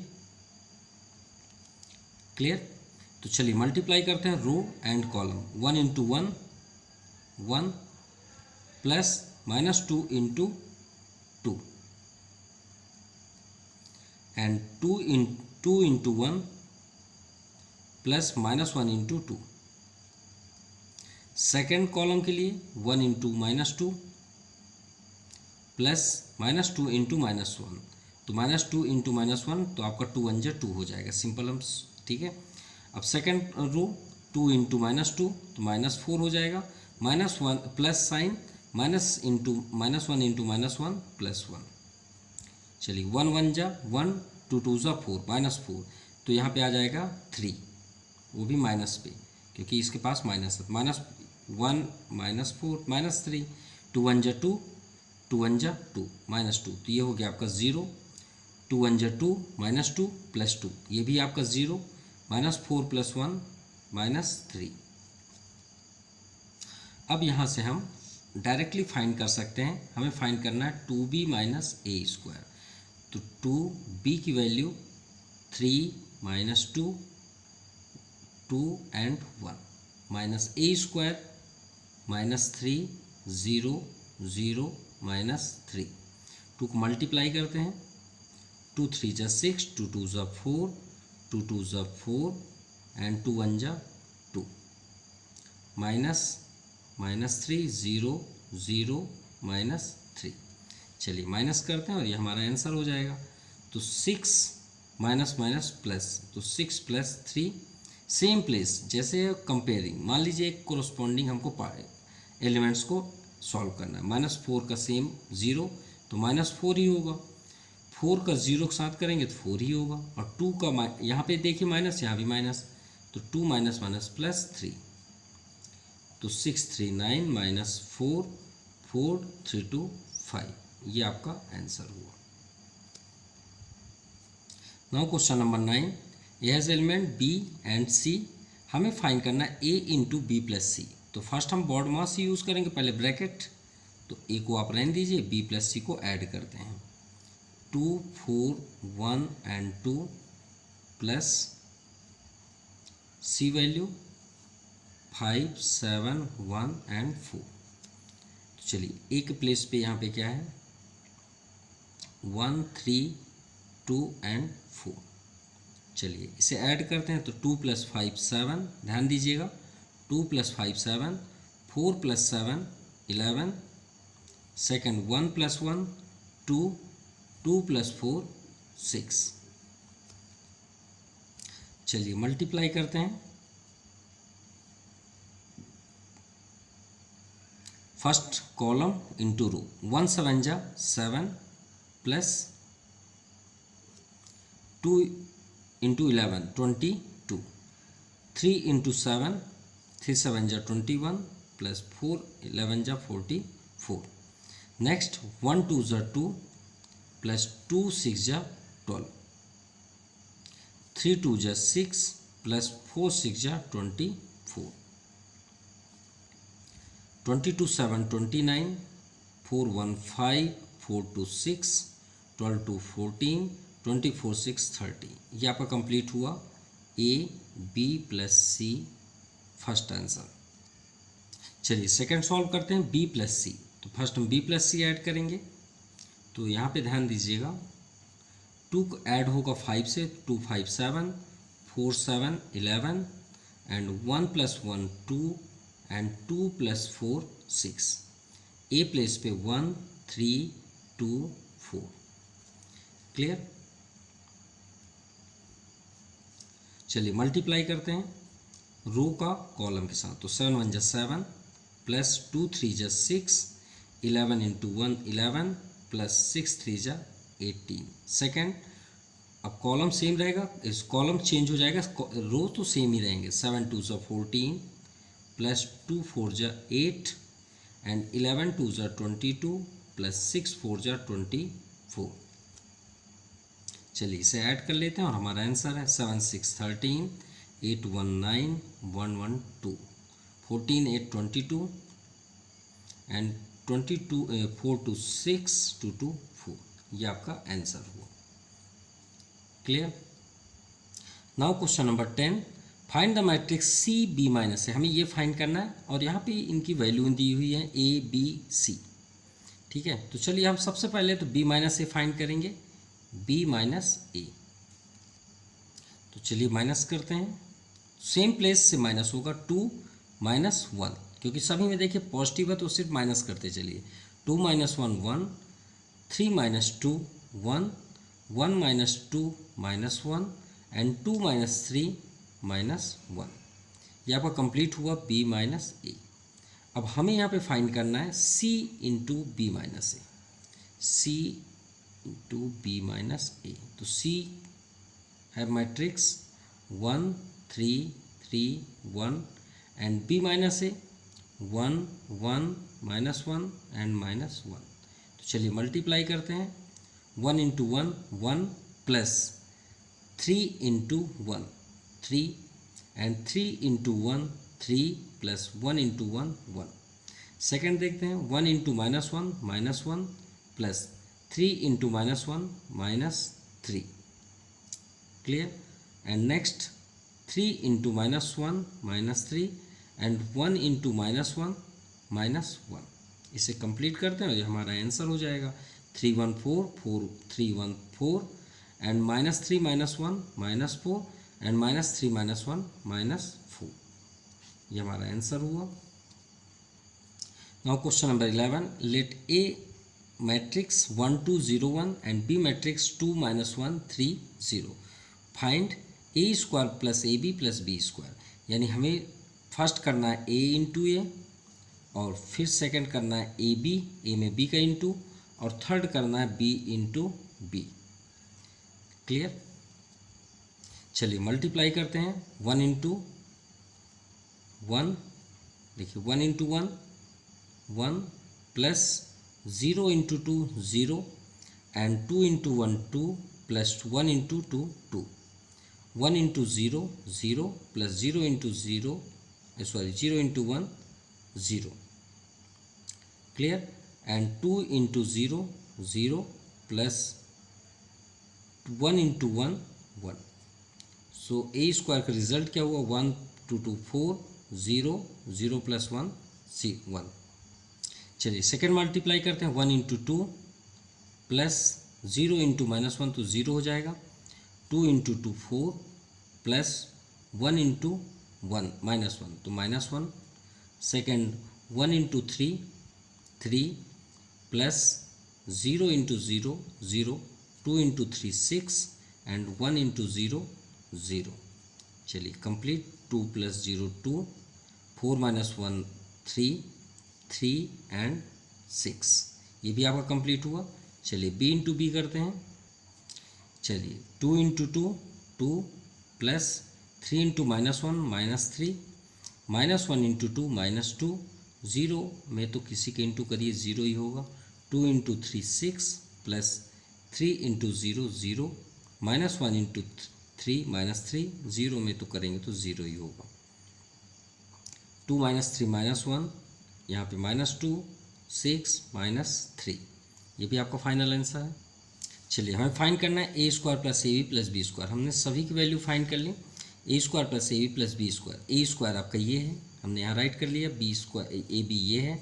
क्लियर? तो चलिए मल्टीप्लाई करते हैं row and column. 1 into 1 1 plus -2 into 2 and 2 into 1 plus -1 into 2। Second column के लिए 1 इंटू -2 प्लस -2 इंटू -1, तो -2 इंटू -1, तो आपका 2 1 जा 2 हो जाएगा, सिंपल हम, ठीक है। अब सेकेंड रो 2 इंटू -2, तो -4 हो जाएगा, -1 प्लस साइन, -1 इंटू -1 प्लस 1। चलिए 1 1 जा 1, 2 2 जा 4 -4, तो यहाँ पे आ जाएगा 3, वो भी माइनस पे क्योंकि इसके पास माइनस है। -1 -4 -3, 2 1 जा 2, 2 1 जा 2 -2, तो ये हो गया आपका 0। 2 1 जा 2 -2 प्लस 2, ये भी आपका 0। -4 प्लस 1 -3। अब यहाँ से हम डायरेक्टली फाइंड कर सकते हैं, हमें फाइंड करना है 2b माइनस ए स्क्वायर। तो 2, b की value 3 minus 2, 2 and 1, minus a square minus 3, 0, 0, minus 3। 2 को मल्टीप्लाई करते हैं, 2 3 जा 6, 2 2 जा 4, 2 2 जा 4 एंड 2 1 जा 2, माइनस 3, 0, 0, माइनस 3। चलिए माइनस करते हैं और ये हमारा आंसर हो जाएगा। तो 6 माइनस माइनस प्लस, तो 6 प्लस 3, सेम प्लेस जैसे कंपेयरिंग, मान लीजिए एक कोरस्पॉन्डिंग हमको एलिमेंट्स को सॉल्व करना है। -4 का सेम 0, तो -4 ही होगा। 4 का 0 के साथ करेंगे तो 4 ही होगा। और 2 का यहाँ पे देखिए माइनस, यहाँ भी माइनस, तो 2 माइनस माइनस प्लस 3, तो 6 3 9 माइनस 4 4 3 2 5, ये आपका आंसर हुआ। Now question number 9, a has element B and c, हमें फाइंड करना है a into b plus c. तो फर्स्ट हम बॉड मास यूज़ करेंगे, पहले ब्रैकेट, तो ए को आप रहने दीजिए, बी प्लस सी को ऐड करते हैं। 2 4 1 and 2 plus C value 5 7 1 and 4। तो चलिए एक प्लेस पे यहाँ पे क्या है, 1 3 2 एंड 4। चलिए इसे ऐड करते हैं, तो 2 + 5 7, ध्यान दीजिएगा, 2 + 5 7, 4 + 7 11, सेकेंड 1 + 1 2, 2 + 4 6। चलिए मल्टीप्लाई करते हैं, फर्स्ट कॉलम इंटू रो, 1 7 जा 7 प्लस 2 इंटू 11 22, 3 इंटू 7 3 7 जा 21 प्लस 4 11 जा 44। नेक्स्ट 1 2 जा 2 प्लस 2 6 जा 12, 3 2 जा 6 प्लस 4 6 जा 24, 22 7 29, 4 1 5, 4 2 6, 12 2 14, 24 6 30। ये आपका कंप्लीट हुआ A B plus C first answer. चलिए सेकंड सॉल्व करते हैं, बी प्लस सी। तो फर्स्ट हम बी प्लस सी ऐड करेंगे, तो यहाँ पे ध्यान दीजिएगा, 2 को ऐड होगा 5 से, 2 5 7, 4 7 11 एंड 1 + 1 2 एंड 2 + 4 6। ए प्लेस पे 1 3 2 4। क्लियर। चलिए मल्टीप्लाई करते हैं रो का कॉलम के साथ, तो 7 1 जा 7 प्लस 2 3 जा 6, 11 इंटू 1 11 प्लस 6 3 जा 18। सेकेंड, अब कॉलम सेम रहेगा, इस कॉलम चेंज हो जाएगा, रो तो सेम ही रहेंगे। 7 2 जा 14 प्लस 2 4 जा 8 एंड 11 2 जा 22 प्लस 6 4 जा 24। चलिए इसे ऐड कर लेते हैं और हमारा आंसर है 7 6 13, 8 1 9 1 1 2, 14 8 22 एंड 22 4 2 6 2 2 4। ये आपका आंसर हुआ। Clear. Now question number 10, find the matrix c b minus a, हमें ये फाइंड करना है और यहाँ पे इनकी वैल्यू दी हुई है ए बी सी। ठीक है, तो चलिए हम सबसे पहले तो बी माइनस ए फाइंड करेंगे, बी माइनस ए। तो चलिए माइनस करते हैं, सेम प्लेस से माइनस होगा, 2 माइनस 1, क्योंकि सभी में देखिए पॉजिटिव है तो सिर्फ माइनस करते चलिए। 2 minus 1 1, 3 minus 2 1, 1 minus 2 minus 1 and 2 minus 3 minus 1। ये आपका कंप्लीट हुआ बी माइनस ए। अब हमें यहाँ पे फाइंड करना है C into B minus A, C into B minus A. तो सी है matrix 1 3 3 1 and B minus A 1 1 minus 1 and minus 1। तो चलिए मल्टीप्लाई करते हैं, 1 into 1 1 plus 3 into 1 3 and 3 into 1 3 plus 1 into 1 1। Second देखते हैं, 1 into -1 -1 plus 3 into -1 -3, clear, and next 3 into -1 -3 and 1 into -1 -1, इसे कंप्लीट करते हैं और ये हमारा आंसर हो जाएगा 314 4 314 and -3 -1 -4 and -3 -1 -4, ये हमारा आंसर हुआ। Now question number 11, let A matrix 1 2 0 1 and B matrix 2 -1 3 0, find A square plus A B plus B square. यानी हमें फर्स्ट करना है ए इंटू ए, और फिर सेकंड करना है ए बी, ए में बी का इंटू, और थर्ड करना है बी इंटू बी, क्लियर। चलिए मल्टीप्लाई करते हैं, 1 इंटू 1, देखिए 1 into 1 1 plus 0 into 2 0 and 2 into 1 2 plus 1 into 2 2, 1 into 0 0 plus 0 into 0 0 into 1 0, clear, and 2 into 0 0 plus 1 into 1 1। So A square का रिजल्ट क्या हुआ, 1 2 2 4 0 0 प्लस 1 1। चलिए सेकेंड मल्टीप्लाई करते हैं, 1 इंटू 2 प्लस 0 इंटू -1 तो 0 हो जाएगा, 2 इंटू 2 4 प्लस 1 इंटू 1 -1 तो -1। Second 1 into 3 3 plus 0 into 0 0, 2 into 3 6 and 1 into 0 0। चलिए कंप्लीट, 2 प्लस 0 2, 4 -1 3 3 एंड 6, ये भी आपका कंप्लीट हुआ। चलिए b इंटू बी करते हैं, चलिए 2 इंटू 2 2 प्लस 3 इंटू -1 -3 -1 इंटू 2 -2, 0 में तो किसी के इंटू करिए 0 ही होगा, 2 इंटू 3 6 प्लस 3 इंटू 0 0 -1 इंटू 3 -3, 0 में तो करेंगे तो 0 ही होगा, 2 -3 -1, यहाँ पे -2 6 -3, ये भी आपका फाइनल आंसर है। चलिए हमें फाइंड करना है a square plus A B plus B square. हमने सभी की वैल्यू फाइंड कर ली, a square plus A B plus B square. A square आपका ये है, हमने यहाँ राइट कर लिया, बी स्क्वायर ए बी ये है,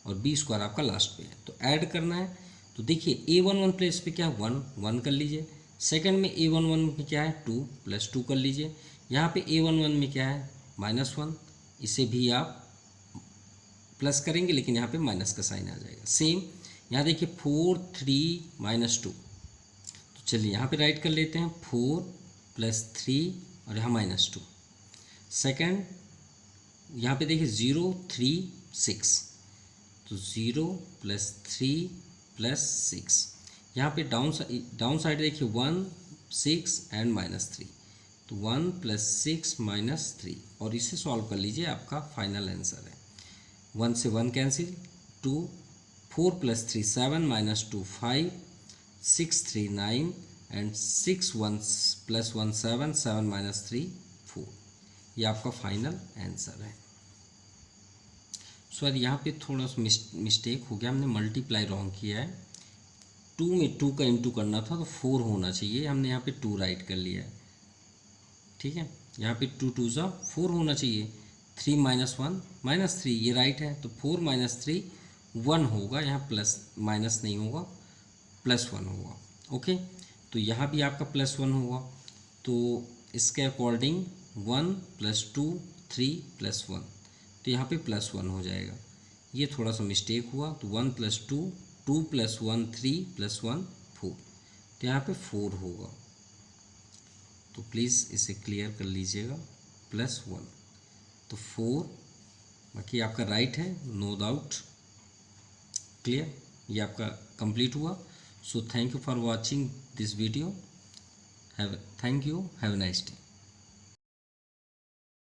और बी स्क्वायर आपका लास्ट पे है, तो ऐड करना है। तो देखिए A11 प्लेस पे क्या है 1 1 कर लीजिए, सेकंड में A11 में क्या है 2 प्लस 2 कर लीजिए, यहाँ पे A11 में क्या है -1, इसे भी आप प्लस करेंगे लेकिन यहाँ पे माइनस का साइन आ जाएगा। सेम यहाँ देखिए 4 3 -2, तो चलिए यहाँ पे राइट कर लेते हैं 4 प्लस 3 और यहाँ -2। सेकंड यहाँ पे देखिए 0 3 6, तो 0 प्लस 3 प्लस 6, यहाँ पे डाउन साइड देखिए 1 6 एंड -3, तो 1 प्लस 6 -3, और इसे सॉल्व कर लीजिए, आपका फाइनल आंसर है। 1 से 1 कैंसिल, 2 4 प्लस 3 7 -2 5 6 3 9 एंड 6 1 प्लस 1 7 7 -3 4, ये आपका फाइनल आंसर है। सॉरी यहाँ पे थोड़ा सा मिस्टेक हो गया, हमने मल्टीप्लाई रॉन्ग किया है, 2 में 2 का इंटू करना था तो 4 होना चाहिए, हमने यहाँ पे 2 राइट कर लिया है, ठीक है। यहाँ पे 2 2 सा 4 होना चाहिए, 3 -1 -3 ये राइट है, तो 4 -3 1 होगा, यहाँ प्लस माइनस नहीं होगा, +1 होगा, ओके। तो यहाँ भी आपका +1 होगा, तो इसके अकॉर्डिंग 1 + 2 3 + 1, तो यहाँ पे +1 हो जाएगा, ये थोड़ा सा मिस्टेक हुआ, तो 1 + 2 2 + 1 3 + 1 4, तो यहाँ पे 4 होगा, तो प्लीज़ इसे क्लियर कर लीजिएगा, +1, तो 4, बाकी आपका राइट है, नो डाउट, क्लियर, ये आपका कंप्लीट हुआ। So thank you for watching this video, thank you, have a nice day.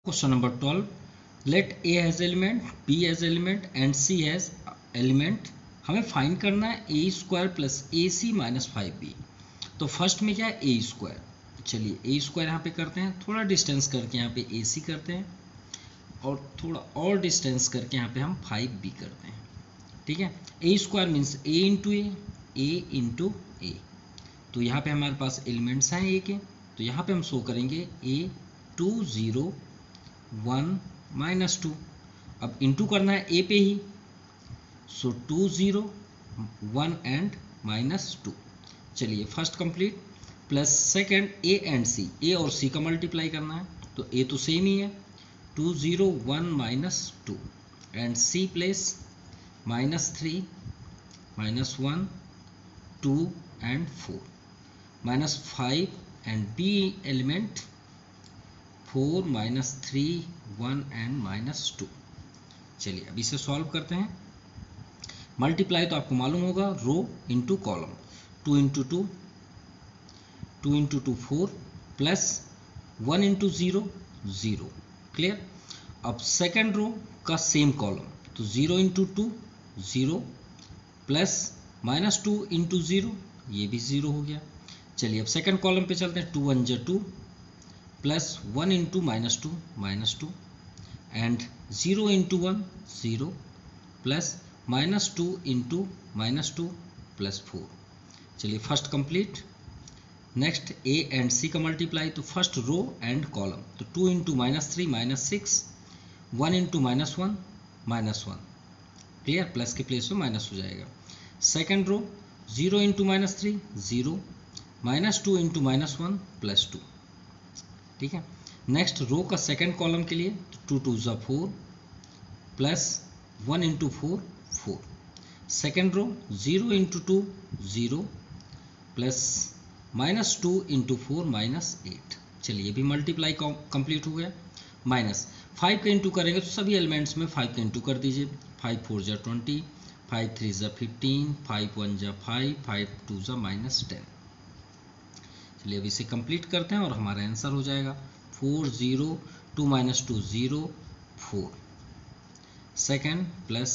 Question number 12, let A has element, B has element and C has element. हमें फाइंड करना है a² + AC - 5b। तो फर्स्ट में क्या है a², चलिए a² यहाँ पे करते हैं, थोड़ा डिस्टेंस करके यहाँ पे AC करते हैं, और थोड़ा और डिस्टेंस करके यहाँ पे हम 5b करते हैं, ठीक है। a² means a into a into a. तो यहाँ पे हमारे पास एलिमेंट्स हैं ए के, तो यहाँ पे हम शो करेंगे ए 2 0 1 -2। अब इंटू करना है ए पे ही, सो 2 0 1 एंड -2। चलिए first complete, plus second A and C, A और सी का मल्टीप्लाई करना है, तो ए तो सेम ही है 2 0 1 -2 and C place -3 -1 2 and 4 -5 and B element 4 -3 1 and -2। चलिए अब इसे सॉल्व करते हैं। मल्टीप्लाई तो आपको मालूम होगा, row into column, 2 into 2 2 into 2 4 plus 1 into 0 0। Clear. अब सेकेंड रो का सेम कॉलम, तो 0 इंटू 2 0 प्लस -2 इंटू 0, ये भी 0 हो गया। चलिए अब सेकेंड कॉलम पे चलते हैं, 2 1 जा 2 plus 1 into -2 and 0 into 1 0 plus -2 into -2 plus 4। चलिए first complete. Next a and c का मल्टीप्लाई, तो फर्स्ट रो एंड कॉलम, तो 2 इंटू -3 -6 1 इंटू -1 -1। क्लियर, प्लस के प्लेस में माइनस हो जाएगा। Second row 0 into -3 0 -2 into -1 plus 2। ठीक है। नेक्स्ट रो का सेकेंड कॉलम के लिए 2 2 ज़ा 4 plus 1 into 4 4। Second row 0 into 2 0 plus -2 into 4 -8। चलिए भी मल्टीप्लाई कंप्लीट हो गया। माइनस 5 का इंटू करेंगे तो सभी एलिमेंट्स में 5 का इंटू कर दीजिए, 5 4 ज़ा 20 5 3 ज़ा 15 5 1 ज़ा 5 5 2 ज़ा -10। चलिए अब इसे कंप्लीट करते हैं और हमारा आंसर हो जाएगा 4 0 2 -2 0 4। Second plus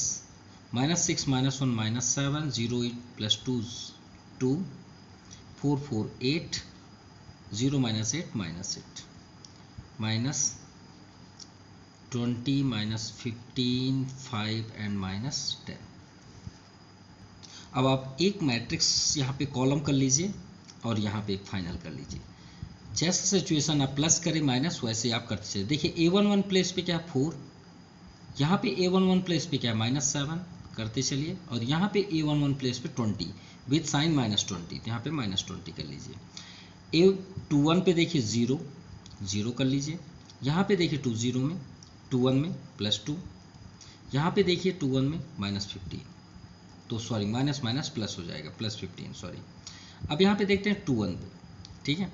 -6 -1 -7 0 8 plus 2 2 4 4 8 0 -8 -8 minus 20 -15 5 and -10। अब आप एक मैट्रिक्स यहाँ पे कॉलम कर लीजिए और यहाँ पे एक फाइनल कर लीजिए। जैसा सिचुएशन आप प्लस करें माइनस, वैसे आप करते चलिए। देखिए A11 प्लेस पे क्या 4, यहाँ पे A11 प्लेस पे क्या -7 करते चलिए, और यहाँ पे A11 प्लेस पे 20 विथ साइन -20, तो यहाँ पे -20 कर लीजिए। A21 पे देखिए 0 0 कर लीजिए, यहाँ पे देखिए 20 में 21 में +2, यहाँ पे देखिए 21 में -15, तो सॉरी माइनस माइनस प्लस हो जाएगा +15 सॉरी। अब यहाँ पे देखते हैं 21 पे, ठीक है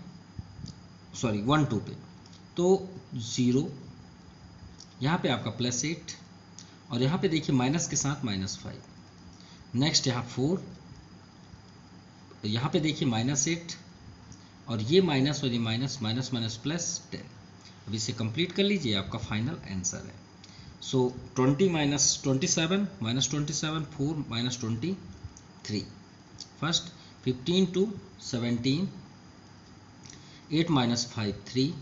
सॉरी 12 पे, तो 0 यहाँ पे आपका +8 और यहाँ पे देखिए माइनस के साथ -5। नेक्स्ट यहाँ 4, यहाँ पे देखिए -8 और ये माइनस और ये माइनस माइनस माइनस +10। अब इसे कंप्लीट कर लीजिए, आपका फाइनल आंसर है। सो 20 -27 -27 4 -23। First 15 to 17 8 - 5 3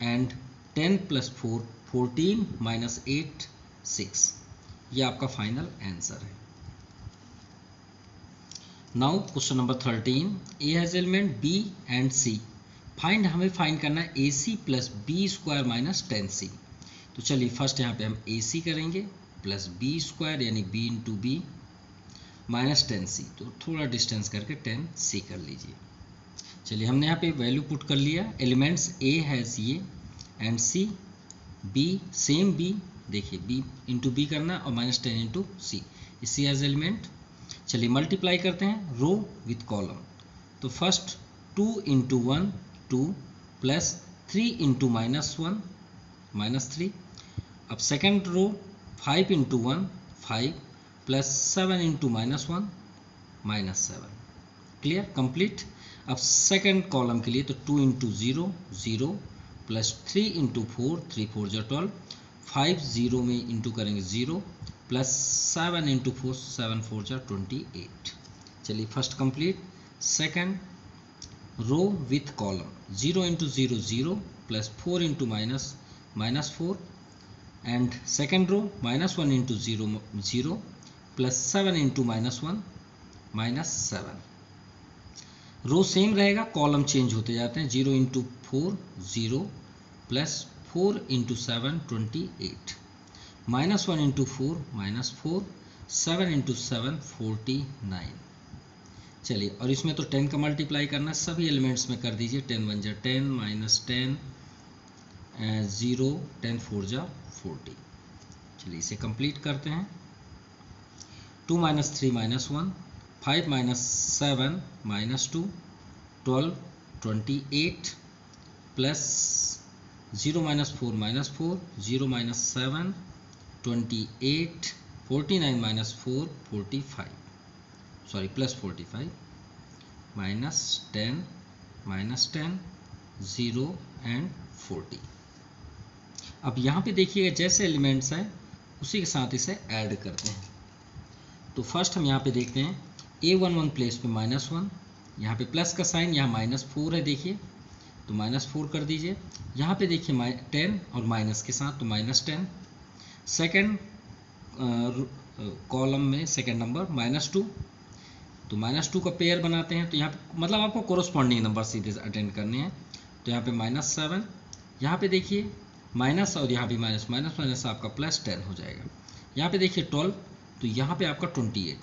and 10 + 4 14 -8 6। ये आपका फाइनल आंसर है। Now question number 13, A has element B and C, find, हमें फाइंड करना है AC + B² - 10C। तो चलिए फर्स्ट यहाँ पे हम AC करेंगे प्लस B² यानी B × B -10C, तो थोड़ा डिस्टेंस करके 10C कर लीजिए। चलिए हमने यहाँ पे वैल्यू पुट कर लिया, एलिमेंट्स A हैज़ ये and C, B same B, देखिए B × B करना और -10 × C, C हैज़ एलिमेंट। चलिए मल्टीप्लाई करते हैं रो विथ कॉलम, तो फर्स्ट 2 × 1 2 प्लस 3 × -1 -3। अब second row 5 × 1 5 plus 7 × -1 -7। Clear, complete. अब सेकेंड कॉलम के लिए तो 2 × 0 0 प्लस 3 × 4 3 4 = 12 5 0 में इंटू करेंगे 0 प्लस 7 × 4 7 4 = 28। चलिए first complete. Second row with column 0 × 0 0 plus 4 × -4 and second row -1 × 0 0 plus 7 × -1 -7। Row same रहेगा, कॉलम चेंज होते जाते हैं। 0 × 4 0 प्लस 4 × 7 28, -1 × 4 -4, 7 × 7 49। चलिए, और इसमें तो 10 का मल्टीप्लाई करना है, सभी एलिमेंट्स में कर दीजिए। 10 1 जा 10, -10, 0, 10 4 जा 40। चलिए इसे कंप्लीट करते हैं। 2 - 3 -1, 5 - 7 -2, 12 28, प्लस 0 - 4 -4, 0 - 7 28, 49 - 4 45, सॉरी प्लस 45, -10 -10 0 एंड 40। अब यहाँ पे देखिएगा जैसे एलिमेंट्स हैं उसी के साथ इसे ऐड करते हैं। तो फर्स्ट हम यहाँ पे देखते हैं A11 प्लेस पे -1, यहाँ पे प्लस का साइन, यहाँ -4 है, देखिए तो -4 कर दीजिए। यहाँ पे देखिए 10 और माइनस के साथ तो -10। सेकेंड कॉलम में सेकेंड नंबर -2, तो -2 का पेयर बनाते हैं। तो यहाँ पे मतलब आपको कोरोस्पॉन्डिंग नंबर सीधे अटेंड करने हैं। तो यहाँ पे -7, यहाँ पे देखिए माइनस और यहाँ भी माइनस, माइनस माइनस आपका +10 हो जाएगा। यहाँ पे देखिए 12, तो यहाँ पे आपका 28,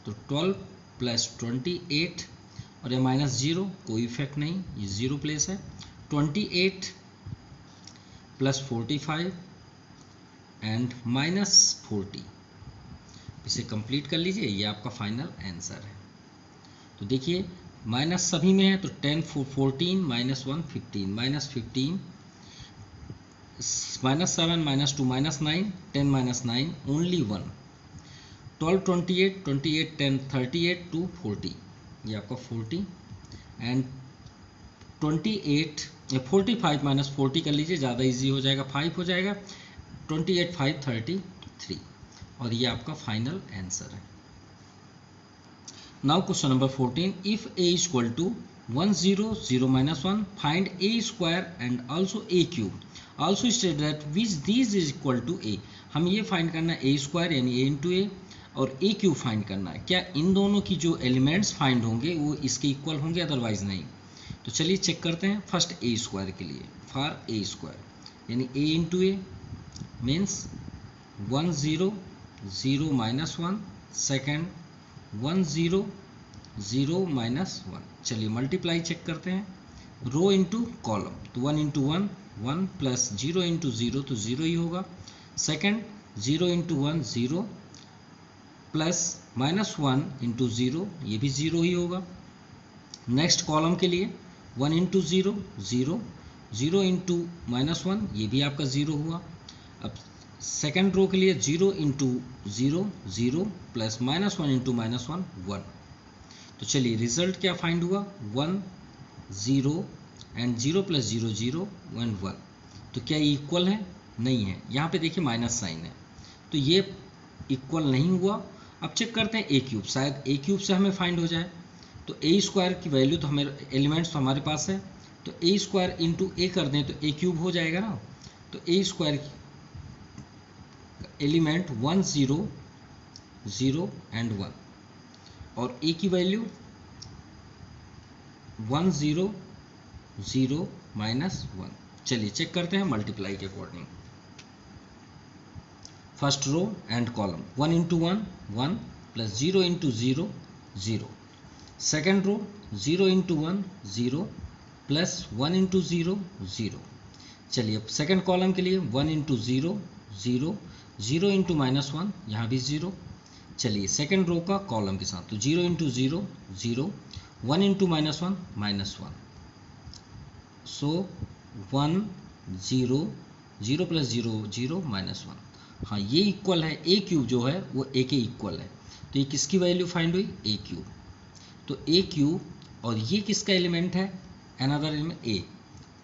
तो 12 + 28 और ये -0, कोई इफेक्ट नहीं, ये 0 प्लेस है। 28 + 45 एंड -40। इसे कंप्लीट कर लीजिए, ये आपका फाइनल आंसर है। तो देखिए माइनस सभी में है, तो 10 14 -1 15, -15, -7 -2 -9, 10 -9 ओनली 1, 12 28 28 10 38 2 40, ये आपका 40 एंड 28 45 -40 कर लीजिए, ज़्यादा इजी हो जाएगा, 5 हो जाएगा। 28 5 33 और ये आपका फाइनल आंसर है। Now question number 14, if a = 1 0 0 -1 फाइंड a² and also a³ also state that which this is equal to a। हम ये फाइंड करना है a² यानी a × a और a³ फाइंड करना है। क्या इन दोनों की जो एलिमेंट्स फाइंड होंगे वो इसके इक्वल होंगे, अदरवाइज नहीं। तो चलिए चेक करते हैं। फर्स्ट a² के लिए, फॉर a² यानी a × a मीन्स 1 0 0 -1, सेकेंड 1 0 0 -1। चलिए मल्टीप्लाई चेक करते हैं। रो इंटू कॉलम, तो 1 × 1 1 प्लस 0 × 0 तो 0 ही होगा। सेकेंड 0 × 1 0 प्लस -1 × 0, ये भी 0 ही होगा। नेक्स्ट कॉलम के लिए 1 × 0 0, 0 × -1, ये भी आपका 0 हुआ। अब सेकेंड रो के लिए 0 × 0 0 प्लस -1 × -1 1। तो चलिए रिजल्ट क्या फाइंड हुआ, 1 0 एंड 0 + 0 0 एंड 1। तो क्या ये इक्वल है, नहीं है। यहाँ पे देखिए माइनस साइन है, तो ये इक्वल नहीं हुआ। अब चेक करते हैं a³, शायद a³ से हमें फाइंड हो जाए। तो a² की वैल्यू तो हमें एलिमेंट्स तो हमारे पास है, तो a² × a कर दें तो a³ हो जाएगा ना। तो a² एलिमेंट 1 0 0 एंड 1 और a की वैल्यू 1 0 0 -1। चलिए चेक करते हैं मल्टीप्लाई के according. First row and column 1 × 1 1 plus 0 × 0 0। Second row 0 × 1 0 plus 1 × 0 0। चलिए अब सेकेंड कॉलम के लिए 1 × 0 0 0 × -1, यहाँ भी 0। चलिए सेकेंड रो का कॉलम के साथ, तो 0 × 0 0 1 × -1 -1। सो 1 0 0 + 0 0 -1। हाँ ये इक्वल है, a³ जो है वो a के इक्वल है। तो ये किसकी वैल्यू फाइंड हुई, a³। तो a³ और ये किसका एलिमेंट है, अनदर एलिमेंट a।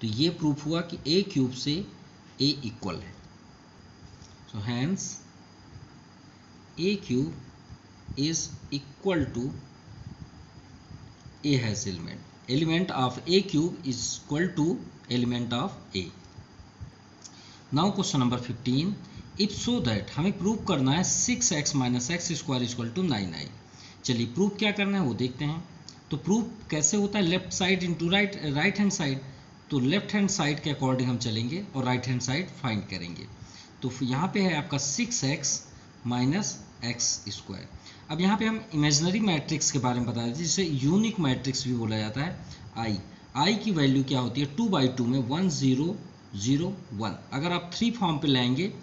तो ये प्रूफ हुआ कि a³ से a इक्वल है। So hence a³ is equal to a has element of a³ is equal to element of a। now question number 15, if so that हमें प्रूव करना है 6x - x² = 9i। चलिए प्रूफ क्या करना है वो देखते हैं। तो प्रूफ कैसे होता है, left side into right hand side. तो लेफ्ट हैंड साइड के अकॉर्डिंग हम चलेंगे और राइट हैंड साइड फाइंड करेंगे। तो यहाँ पे है आपका 6x माइनस एक्स स्क्वायर। अब यहाँ पे हम इमेजिनरी मैट्रिक्स के बारे में बता देते हैं, जिसे यूनिक मैट्रिक्स भी बोला जाता है। आई की वैल्यू क्या होती है, 2/2 में 1 0 0 1। अगर आप 3 फॉर्म पे लाएंगे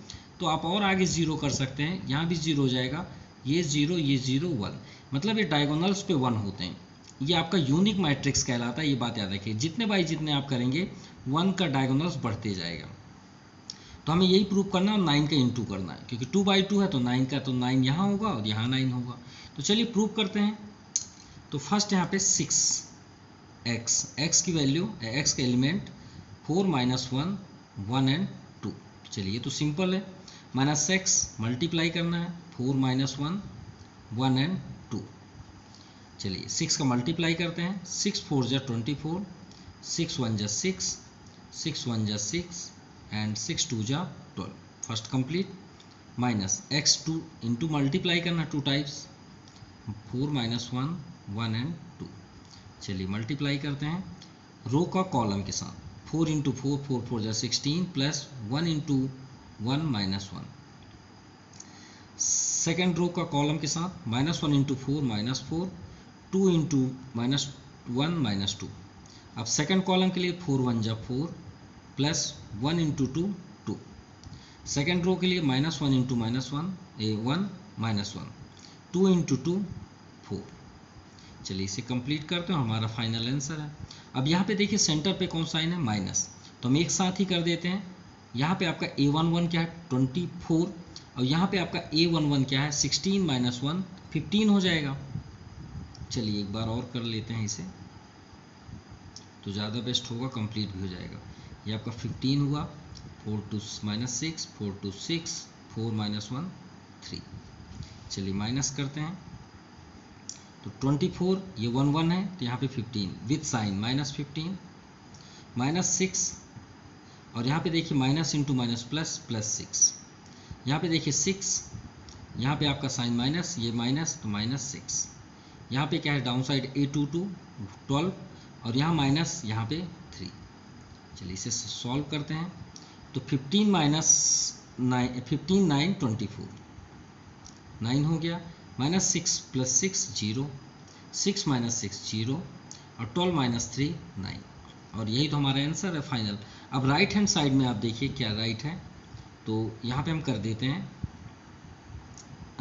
तो आप और आगे 0 कर सकते हैं, यहाँ भी 0 हो जाएगा, ये 0 ये 0 1, मतलब ये डायगोनल्स पे 1 होते हैं। ये आपका यूनिक मैट्रिक्स कहलाता है, ये बात याद रखिए। जितने बाई जितने आप करेंगे 1 का डायगोनल्स बढ़ते जाएगा। तो हमें यही प्रूव करना है और 9 का इंटू करना है, क्योंकि 2/2 है तो 9 का, तो 9 यहाँ होगा और यहाँ 9 होगा। तो चलिए प्रूव करते हैं। तो फर्स्ट यहाँ पे 6x की वैल्यू, x का एलिमेंट 4 -1 1 एंड 2। चलिए तो सिंपल है, माइनस एक्स मल्टीप्लाई करना है, 4 -1 1 एंड 2। चलिए 6 का मल्टीप्लाई करते हैं, 6 4 जा 24, 6 1 जा 6, 6 1 जा 6 एंड 6 2 जा 12। First complete. Minus x 2 into multiply करना 2 टाइम्स, 4 -1 1 एंड 2। चलिए मल्टीप्लाई करते हैं रो का कॉलम के साथ, 4 इंटू 4 4 4 जा 16 प्लस 1 इंटू 1 -1। सेकेंड रो का कॉलम के साथ -1 इंटू 4 -4, 2 इंटू -1 -2। अब सेकेंड कॉलम के लिए 4 1 जा 4 प्लस 1 इंटू 2 2। सेकेंड रो के लिए -1 इंटू -1 1 -1, 2 इंटू 2 4। चलिए इसे कंप्लीट करते हैं, हमारा फाइनल आंसर है। अब यहाँ पे देखिए सेंटर पे कौन साइन है, माइनस, तो हम एक साथ ही कर देते हैं। यहाँ पे आपका a11 क्या है 24, और यहाँ पे आपका a11 क्या है 16 -1 15 हो जाएगा। चलिए एक बार और कर लेते हैं इसे, तो ज़्यादा बेस्ट होगा, कंप्लीट भी हो जाएगा। ये आपका 15 हुआ, 4 2 -6 4 2 6 4 -1 3। चलिए माइनस करते हैं, तो 24 ये 1 1 है, तो यहाँ पे 15 विथ साइन -15 -6, और यहाँ पे देखिए minus into minus plus plus 6। यहाँ पे देखिए 6, यहाँ पे आपका साइन माइनस, ये माइनस तो -6। यहाँ पे क्या है डाउन साइड a22 12, और यहाँ माइनस यहाँ पे 3। चलिए इसे सॉल्व करते हैं। तो 15 9 15 9 24 9 हो गया, -6 + 6 0, 6 -6 0, और 12 - 3 9। और यही तो हमारा आंसर है फाइनल। अब राइट हैंड साइड में आप देखिए क्या राइट है, तो यहाँ पे हम कर देते हैं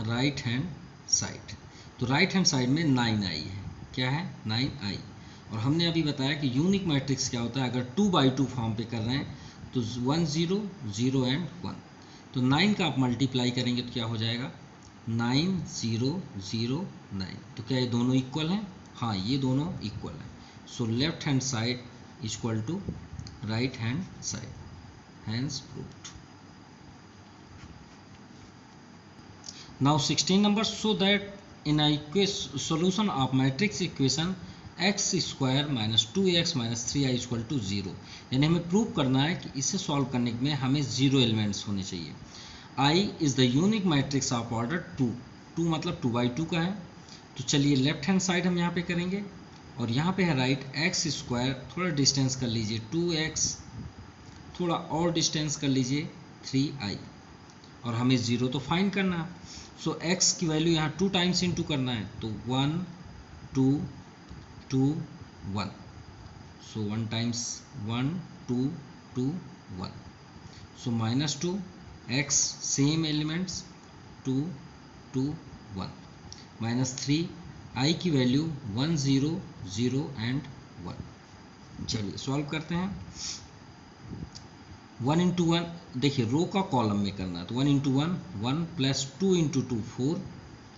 राइट हैंड साइड। तो राइट हैंड साइड में 9 आई है, क्या है 9 आई। और हमने अभी बताया कि यूनिक मैट्रिक्स क्या होता है, अगर 2/2 फॉर्म पे कर रहे हैं तो 1 0 0 एंड 1। तो 9 का आप मल्टीप्लाई करेंगे तो क्या हो जाएगा 9 0 0 9। तो क्या ये दोनों इक्वल हैं, हाँ ये दोनों इक्वल हैं। So left hand side equal to right hand side, hence proved. Now 16 number, so that in a solution of matrix equation x square minus 2x minus 3i equal to 0, यानी हमें प्रूव करना है कि इसे सॉल्व करने में हमें 0 एलिमेंट्स होने चाहिए। i is the unique matrix of order 2 मतलब 2/2 का है। तो चलिए लेफ्ट हैंड साइड हम यहाँ पे करेंगे, और यहाँ पे है राइट एक्स स्क्वायर, थोड़ा डिस्टेंस कर लीजिए 2x, थोड़ा और डिस्टेंस कर लीजिए 3i, और हमें 0 तो फाइंड करना है। सो x की वैल्यू यहाँ 2 टाइम्स इंटू करना है, तो 1 2 2 1। सो 1 times 1 2 2 1। So -2 x same elements 2 2 1 -3 i की वैल्यू 1 0 0 एंड 1। चलिए सॉल्व करते हैं। 1 इंटू 1 देखिए रो का कॉलम में करना है, तो 1 into 1 1 plus 2 into 2 4।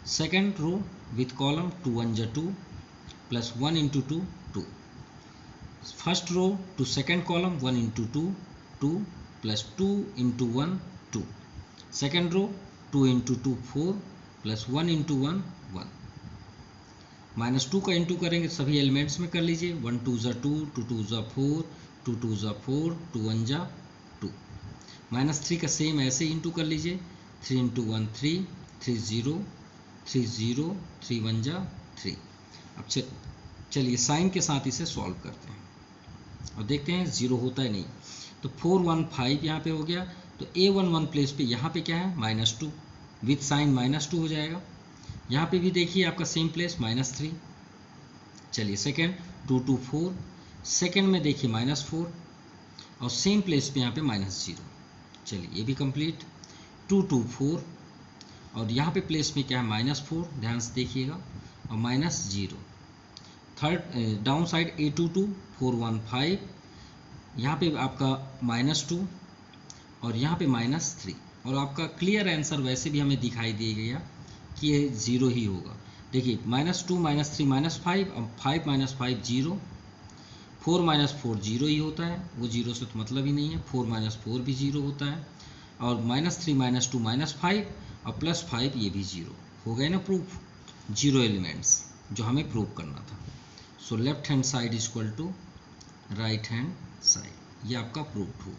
Second row with column 2 1 जा 2 plus 1 into 2 2। First row to second column 1 into 2 2 plus 2 into 1 2। Second row 2 into 2 4 plus 1 into 1 1। -2 का इंटू करेंगे सभी एलिमेंट्स में कर लीजिए, 1 2 जा 2 2 2 जा 4 2 2 जा 4 2 1 जा 2। -3 का सेम ऐसे इंटू कर लीजिए, 3 इंटू 1 3 3 0 3 0, 3 1 जा 3। अब चलिए साइन के साथ इसे सॉल्व करते हैं और देखते हैं 0 होता है नहीं। तो 4 1 5 यहाँ पे हो गया। तो A11 प्लेस पे यहाँ पे क्या है -2, विथ साइन -2 हो जाएगा। यहाँ पे भी देखिए आपका सेम प्लेस -3। चलिए सेकेंड 2 2 4, सेकेंड में देखिए -4 और सेम प्लेस पे यहाँ पे -0। चलिए ये भी कंप्लीट। 2 2 4 और यहाँ पे प्लेस में क्या है -4, ध्यान से देखिएगा, और -0। थर्ड डाउन साइड A22 4 1 5, यहाँ पे आपका -2 और यहाँ पे -3। और आपका क्लियर आंसर वैसे भी हमें दिखाई दे गया कि ये 0 ही होगा। देखिए -2 -3 -5, अब 5 -5 0, 4 -4 0 ही होता है, वो 0 से तो मतलब ही नहीं है। 4 -4 भी 0 होता है, और -3 -2 -5 और +5 ये भी 0 हो गए ना प्रूफ। 0 एलिमेंट्स जो हमें प्रूव करना था। So left hand side is equal to right hand side, ये आपका प्रूफ हुआ।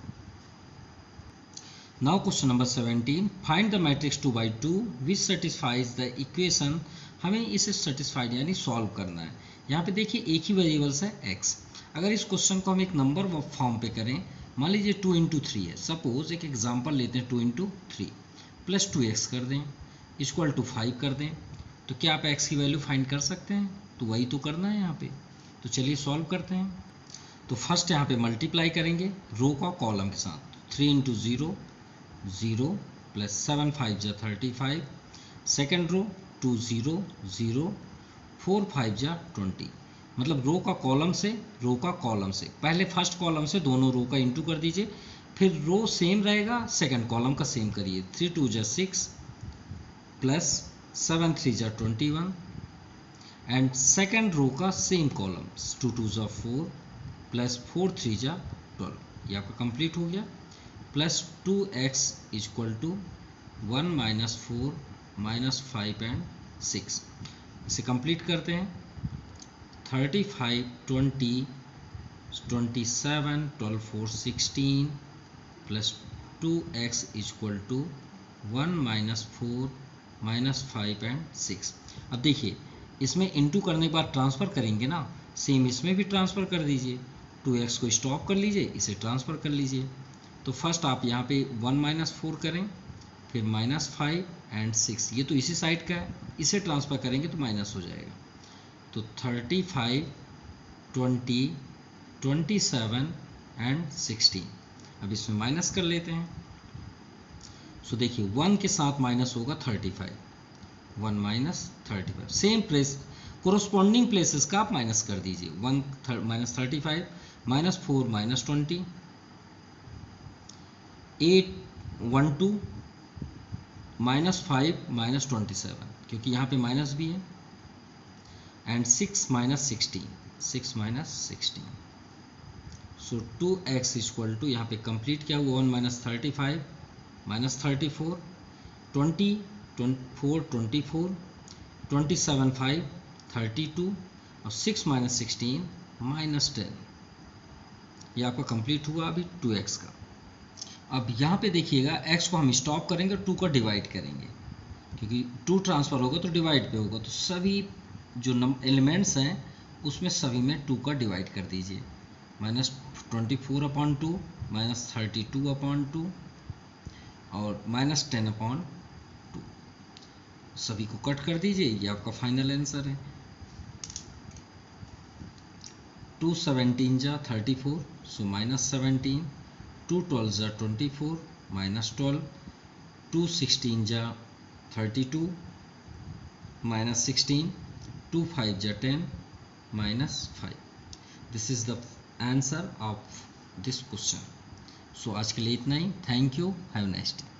Now question number 17, find the matrix 2/2 which satisfies the equation. हमें इसे सेटिस्फाइड यानी सॉल्व करना है। यहाँ पे देखिए एक ही वेरिएबल्स है x। अगर इस क्वेश्चन को हम एक नंबर फॉर्म पे करें, मान लीजिए 2 × 3 है, सपोज एक एग्जांपल लेते हैं 2 × 3 प्लस 2x कर दें इक्वल टू 5 कर दें, तो क्या आप x की वैल्यू फाइंड कर सकते हैं? तो वही तो करना है यहाँ पे। तो चलिए सॉल्व करते हैं। तो फर्स्ट यहाँ पे मल्टीप्लाई करेंगे रो का कॉलम के साथ। 3 × 0 0 प्लस 7 5 जा 35, सेकेंड रो 2 0 0 4 5 जा 20। मतलब रो का कॉलम से पहले फर्स्ट कॉलम से दोनों रो का इंटू कर दीजिए, फिर रो सेम रहेगा सेकंड कॉलम का सेम करिए। 3 2 जा 6 प्लस 7 3 जा 21 एंड सेकेंड रो का सेम कॉलम 2 2 जा 4 प्लस 4 3 जा 12। ये आपका कंप्लीट हो गया। Plus 2x equal to 1 -4 -5 and 6। इसे कंप्लीट करते हैं। 35 20 27 12 4 16 plus 2x equal to 1 -4 -5 and 6। अब देखिए इसमें इंटू करने के बाद ट्रांसफ़र करेंगे ना, सेम इसमें भी ट्रांसफ़र कर दीजिए। 2x को स्टॉप कर लीजिए, इसे ट्रांसफ़र कर लीजिए। तो फर्स्ट आप यहाँ पे 1 -4 करें, फिर -5 एंड 6, ये तो इसी साइड का है, इसे ट्रांसफ़र करेंगे तो माइनस हो जाएगा। तो 35 20 27 एंड 16। अब इसमें माइनस कर लेते हैं। सो देखिए 1 के साथ माइनस होगा 35, 1 -35। सेम प्लेस कोरोस्पॉन्डिंग प्लेसेस का आप माइनस कर दीजिए। 1 -35 -4 -20 8 1 2 -5 -27, क्योंकि यहाँ पे माइनस भी है, and 6 -16 6 -16। So 2x equal to यहाँ पे कंप्लीट क्या हुआ 1 -35 -34 20 4 24 27 5 32 और 6 -16 -10। ये आपका कंप्लीट हुआ अभी 2x का। अब यहाँ पे देखिएगा x को हम स्टॉप करेंगे, 2 का डिवाइड करेंगे, क्योंकि 2 ट्रांसफ़र होगा तो डिवाइड पे होगा। तो सभी जो एलिमेंट्स हैं उसमें सभी में 2 का डिवाइड कर दीजिए। -24/2 -32/2 और -10/2 सभी को कट कर दीजिए। ये आपका फाइनल आंसर है। 2 17 जा 34, सो -17। 2 12 जा 24 -12, 2 16 जा 32 -16, 2 5 जा 10 -5। This is the answer of this question. So आज के लिए इतना ही। Thank you, have a nice day.